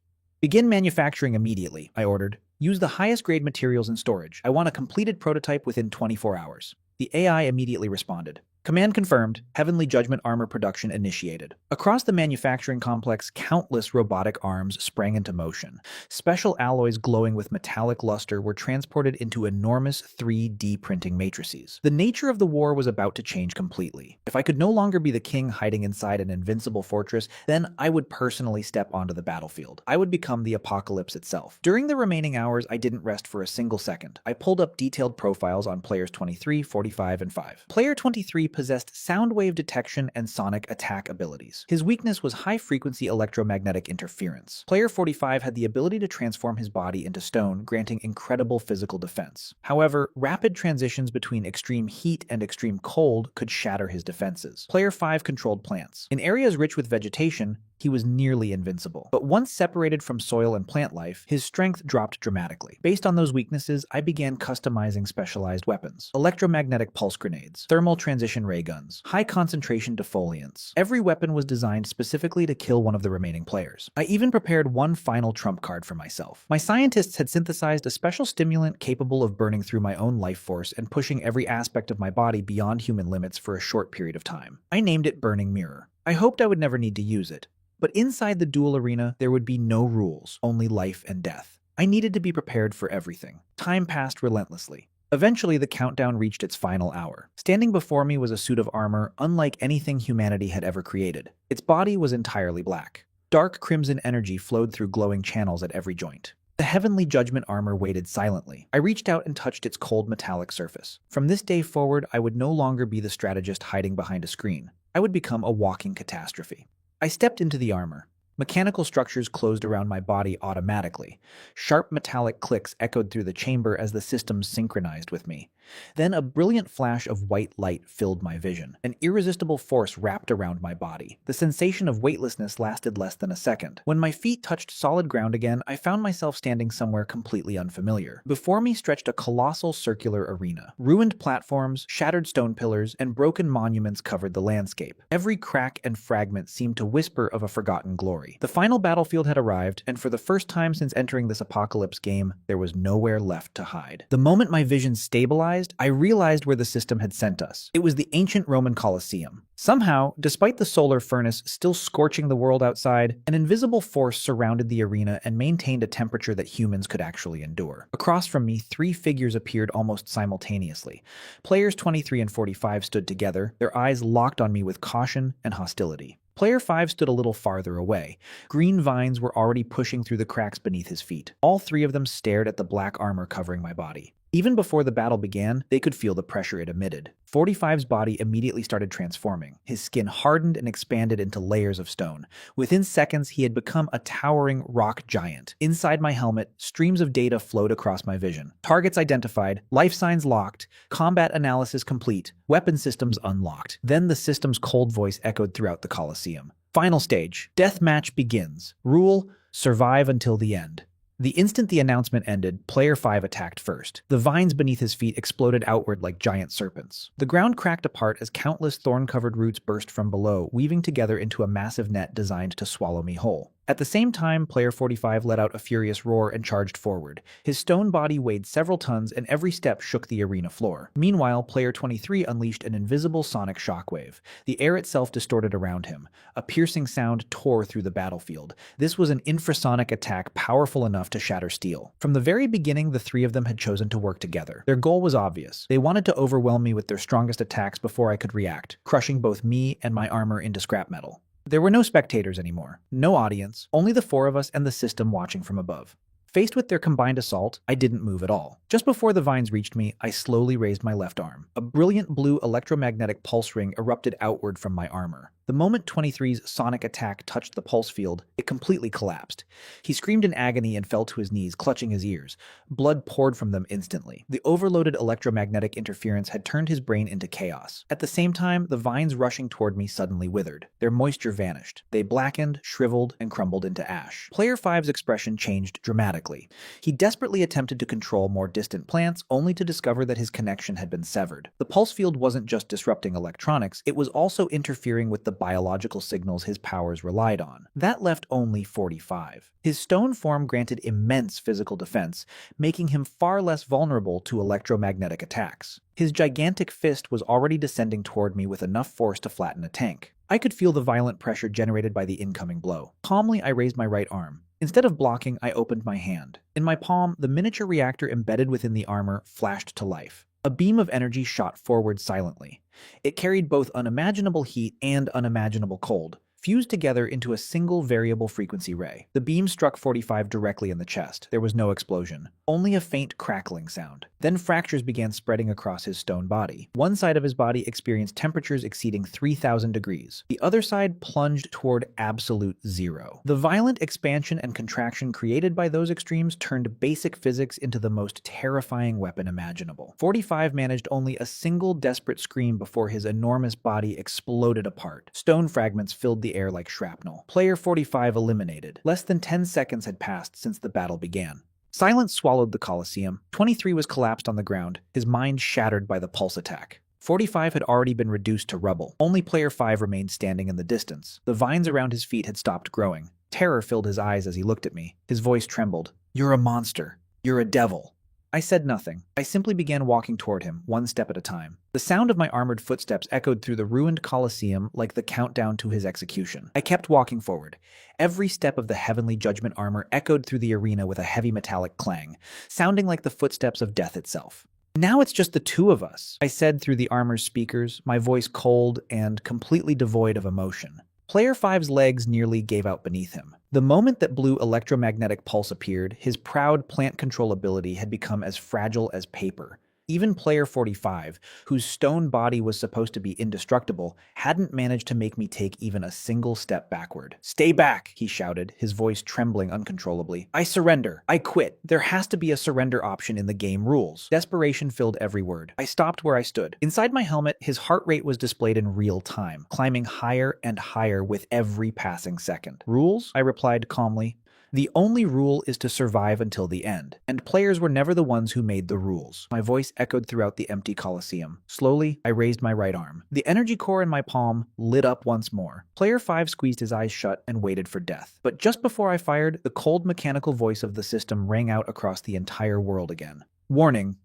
"Begin manufacturing immediately," I ordered. "Use the highest grade materials and storage. I want a completed prototype within 24 hours. The AI immediately responded. "Command confirmed. Heavenly Judgment armor production initiated." Across the manufacturing complex, countless robotic arms sprang into motion. Special alloys glowing with metallic luster were transported into enormous 3D printing matrices. The nature of the war was about to change completely. If I could no longer be the king hiding inside an invincible fortress, then I would personally step onto the battlefield. I would become the apocalypse itself. During the remaining hours, I didn't rest for a single second. I pulled up detailed profiles on players 23, 45, and 5. Player 23 possessed sound wave detection and sonic attack abilities. His weakness was high-frequency electromagnetic interference. Player 45 had the ability to transform his body into stone, granting incredible physical defense. However, rapid transitions between extreme heat and extreme cold could shatter his defenses. Player 5 controlled plants. In areas rich with vegetation, he was nearly invincible. But once separated from soil and plant life, his strength dropped dramatically. Based on those weaknesses, I began customizing specialized weapons. Electromagnetic pulse grenades, thermal transition ray guns, high-concentration defoliants. Every weapon was designed specifically to kill one of the remaining players. I even prepared one final trump card for myself. My scientists had synthesized a special stimulant capable of burning through my own life force and pushing every aspect of my body beyond human limits for a short period of time. I named it Burning Mirror. I hoped I would never need to use it. But inside the dual arena, there would be no rules, only life and death. I needed to be prepared for everything. Time passed relentlessly. Eventually, the countdown reached its final hour. Standing before me was a suit of armor unlike anything humanity had ever created. Its body was entirely black. Dark crimson energy flowed through glowing channels at every joint. The Heavenly Judgment armor waited silently. I reached out and touched its cold metallic surface. From this day forward, I would no longer be the strategist hiding behind a screen. I would become a walking catastrophe. I stepped into the armor. Mechanical structures closed around my body automatically. Sharp metallic clicks echoed through the chamber as the systems synchronized with me. Then a brilliant flash of white light filled my vision. An irresistible force wrapped around my body. The sensation of weightlessness lasted less than a second. When my feet touched solid ground again, I found myself standing somewhere completely unfamiliar. Before me stretched a colossal circular arena. Ruined platforms, shattered stone pillars, and broken monuments covered the landscape. Every crack and fragment seemed to whisper of a forgotten glory. The final battlefield had arrived, and for the first time since entering this apocalypse game, there was nowhere left to hide. The moment my vision stabilized, I realized where the system had sent us. It was the ancient Roman Colosseum. Somehow, despite the solar furnace still scorching the world outside, an invisible force surrounded the arena and maintained a temperature that humans could actually endure. Across from me, three figures appeared almost simultaneously. Players 23 and 45 stood together, their eyes locked on me with caution and hostility. Player 5 stood a little farther away. Green vines were already pushing through the cracks beneath his feet. All three of them stared at the black armor covering my body. Even before the battle began, they could feel the pressure it emitted. 45's body immediately started transforming. His skin hardened and expanded into layers of stone. Within seconds, he had become a towering rock giant. Inside my helmet, streams of data flowed across my vision. Targets identified, life signs locked, combat analysis complete, weapon systems unlocked. Then the system's cold voice echoed throughout the Colosseum. Final stage. Deathmatch begins. Rule, survive until the end. The instant the announcement ended, Player 5 attacked first. The vines beneath his feet exploded outward like giant serpents. The ground cracked apart as countless thorn-covered roots burst from below, weaving together into a massive net designed to swallow me whole. At the same time, Player 45 let out a furious roar and charged forward. His stone body weighed several tons, and every step shook the arena floor. Meanwhile, Player 23 unleashed an invisible sonic shockwave. The air itself distorted around him. A piercing sound tore through the battlefield. This was an infrasonic attack powerful enough to shatter steel. From the very beginning, the three of them had chosen to work together. Their goal was obvious. They wanted to overwhelm me with their strongest attacks before I could react, crushing both me and my armor into scrap metal. There were no spectators anymore, no audience, only the four of us and the system watching from above. Faced with their combined assault, I didn't move at all. Just before the vines reached me, I slowly raised my left arm. A brilliant blue electromagnetic pulse ring erupted outward from my armor. The moment 23's sonic attack touched the pulse field, it completely collapsed. He screamed in agony and fell to his knees, clutching his ears. Blood poured from them instantly. The overloaded electromagnetic interference had turned his brain into chaos. At the same time, the vines rushing toward me suddenly withered. Their moisture vanished. They blackened, shriveled, and crumbled into ash. Player 5's expression changed dramatically. He desperately attempted to control more distant plants, only to discover that his connection had been severed. The pulse field wasn't just disrupting electronics, it was also interfering with the biological signals his powers relied on. That left only 45. His stone form granted immense physical defense, making him far less vulnerable to electromagnetic attacks. His gigantic fist was already descending toward me with enough force to flatten a tank. I could feel the violent pressure generated by the incoming blow. Calmly, I raised my right arm. Instead of blocking, I opened my hand. In my palm, the miniature reactor embedded within the armor flashed to life. A beam of energy shot forward silently. It carried both unimaginable heat and unimaginable cold, fused together into a single variable frequency ray. The beam struck 45 directly in the chest. There was no explosion, only a faint crackling sound. Then fractures began spreading across his stone body. One side of his body experienced temperatures exceeding 3,000 degrees. The other side plunged toward absolute zero. The violent expansion and contraction created by those extremes turned basic physics into the most terrifying weapon imaginable. 45 managed only a single desperate scream before his enormous body exploded apart. Stone fragments filled the air like shrapnel. Player 45 eliminated. Less than 10 seconds had passed since the battle began. Silence swallowed the Colosseum. 23 was collapsed on the ground, his mind shattered by the pulse attack. 45 had already been reduced to rubble. Only Player 5 remained standing in the distance. The vines around his feet had stopped growing. Terror filled his eyes as he looked at me. His voice trembled. "You're a monster. You're a devil." I said nothing. I simply began walking toward him, one step at a time. The sound of my armored footsteps echoed through the ruined Colosseum like the countdown to his execution. I kept walking forward. Every step of the heavenly judgment armor echoed through the arena with a heavy metallic clang, sounding like the footsteps of death itself. "Now it's just the two of us," I said through the armor's speakers, my voice cold and completely devoid of emotion. Player 5's legs nearly gave out beneath him. The moment that blue electromagnetic pulse appeared, his proud plant control ability had become as fragile as paper. Even player 45, whose stone body was supposed to be indestructible, hadn't managed to make me take even a single step backward. "Stay back," he shouted, his voice trembling uncontrollably. "I surrender. I quit. There has to be a surrender option in the game rules." Desperation filled every word. I stopped where I stood. Inside my helmet, his heart rate was displayed in real time, climbing higher and higher with every passing second. "Rules?" I replied calmly. "The only rule is to survive until the end, and players were never the ones who made the rules." My voice echoed throughout the empty coliseum. Slowly, I raised my right arm. The energy core in my palm lit up once more. Player 5 squeezed his eyes shut and waited for death. But just before I fired, the cold mechanical voice of the system rang out across the entire world again. "Warning.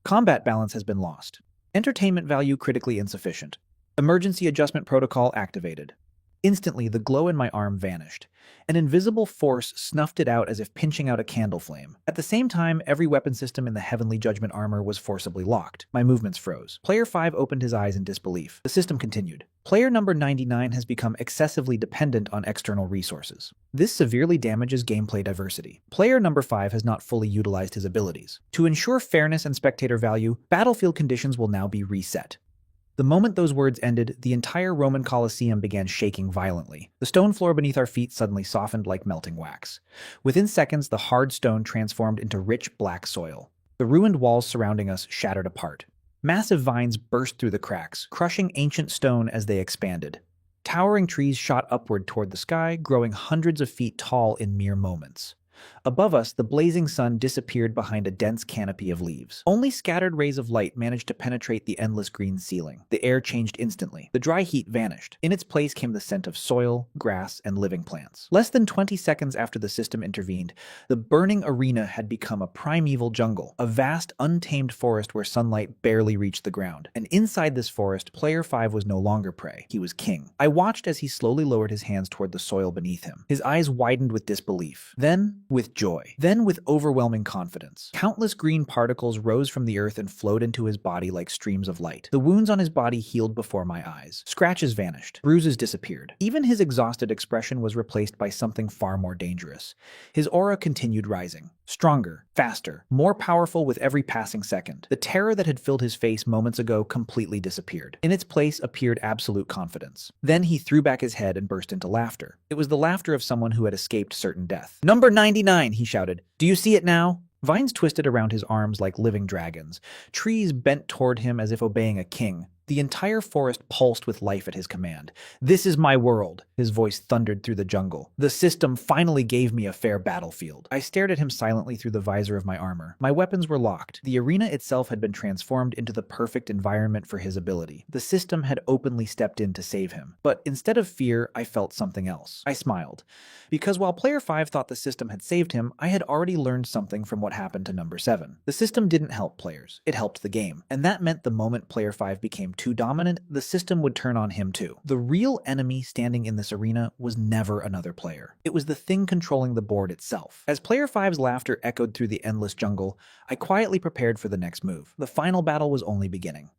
Combat balance has been lost. Entertainment value critically insufficient. Emergency adjustment protocol activated." Instantly, the glow in my arm vanished. An invisible force snuffed it out as if pinching out a candle flame. At the same time, every weapon system in the Heavenly Judgment armor was forcibly locked. My movements froze. Player 5 opened his eyes in disbelief. The system continued. "Player number 99 has become excessively dependent on external resources. This severely damages gameplay diversity. Player number 5 has not fully utilized his abilities. To ensure fairness and spectator value, battlefield conditions will now be reset." The moment those words ended, the entire Roman Colosseum began shaking violently. The stone floor beneath our feet suddenly softened like melting wax. Within seconds, the hard stone transformed into rich black soil. The ruined walls surrounding us shattered apart. Massive vines burst through the cracks, crushing ancient stone as they expanded. Towering trees shot upward toward the sky, growing hundreds of feet tall in mere moments. Above us, the blazing sun disappeared behind a dense canopy of leaves. Only scattered rays of light managed to penetrate the endless green ceiling. The air changed instantly. The dry heat vanished. In its place came the scent of soil, grass, and living plants. Less than 20 seconds after the system intervened, the burning arena had become a primeval jungle, a vast, untamed forest where sunlight barely reached the ground. And inside this forest, Player 5 was no longer prey. He was king. I watched as he slowly lowered his hands toward the soil beneath him. His eyes widened with disbelief. Then, with joy. Then with overwhelming confidence. Countless green particles rose from the earth and flowed into his body like streams of light. The wounds on his body healed before my eyes. Scratches vanished. Bruises disappeared. Even his exhausted expression was replaced by something far more dangerous. His aura continued rising. Stronger, faster, more powerful with every passing second. The terror that had filled his face moments ago completely disappeared. In its place appeared absolute confidence. Then he threw back his head and burst into laughter. It was the laughter of someone who had escaped certain death. "Number 99, he shouted. "Do you see it now?" Vines twisted around his arms like living dragons. Trees bent toward him as if obeying a king. The entire forest pulsed with life at his command. "This is my world," his voice thundered through the jungle. "The system finally gave me a fair battlefield." I stared at him silently through the visor of my armor. My weapons were locked. The arena itself had been transformed into the perfect environment for his ability. The system had openly stepped in to save him. But instead of fear, I felt something else. I smiled. Because while Player 5 thought the system had saved him, I had already learned something from what happened to number 7. The system didn't help players. It helped the game. And that meant the moment Player 5 became too dominant, the system would turn on him too. The real enemy standing in this arena was never another player. It was the thing controlling the board itself. As Player 5's laughter echoed through the endless jungle, I quietly prepared for the next move. The final battle was only beginning.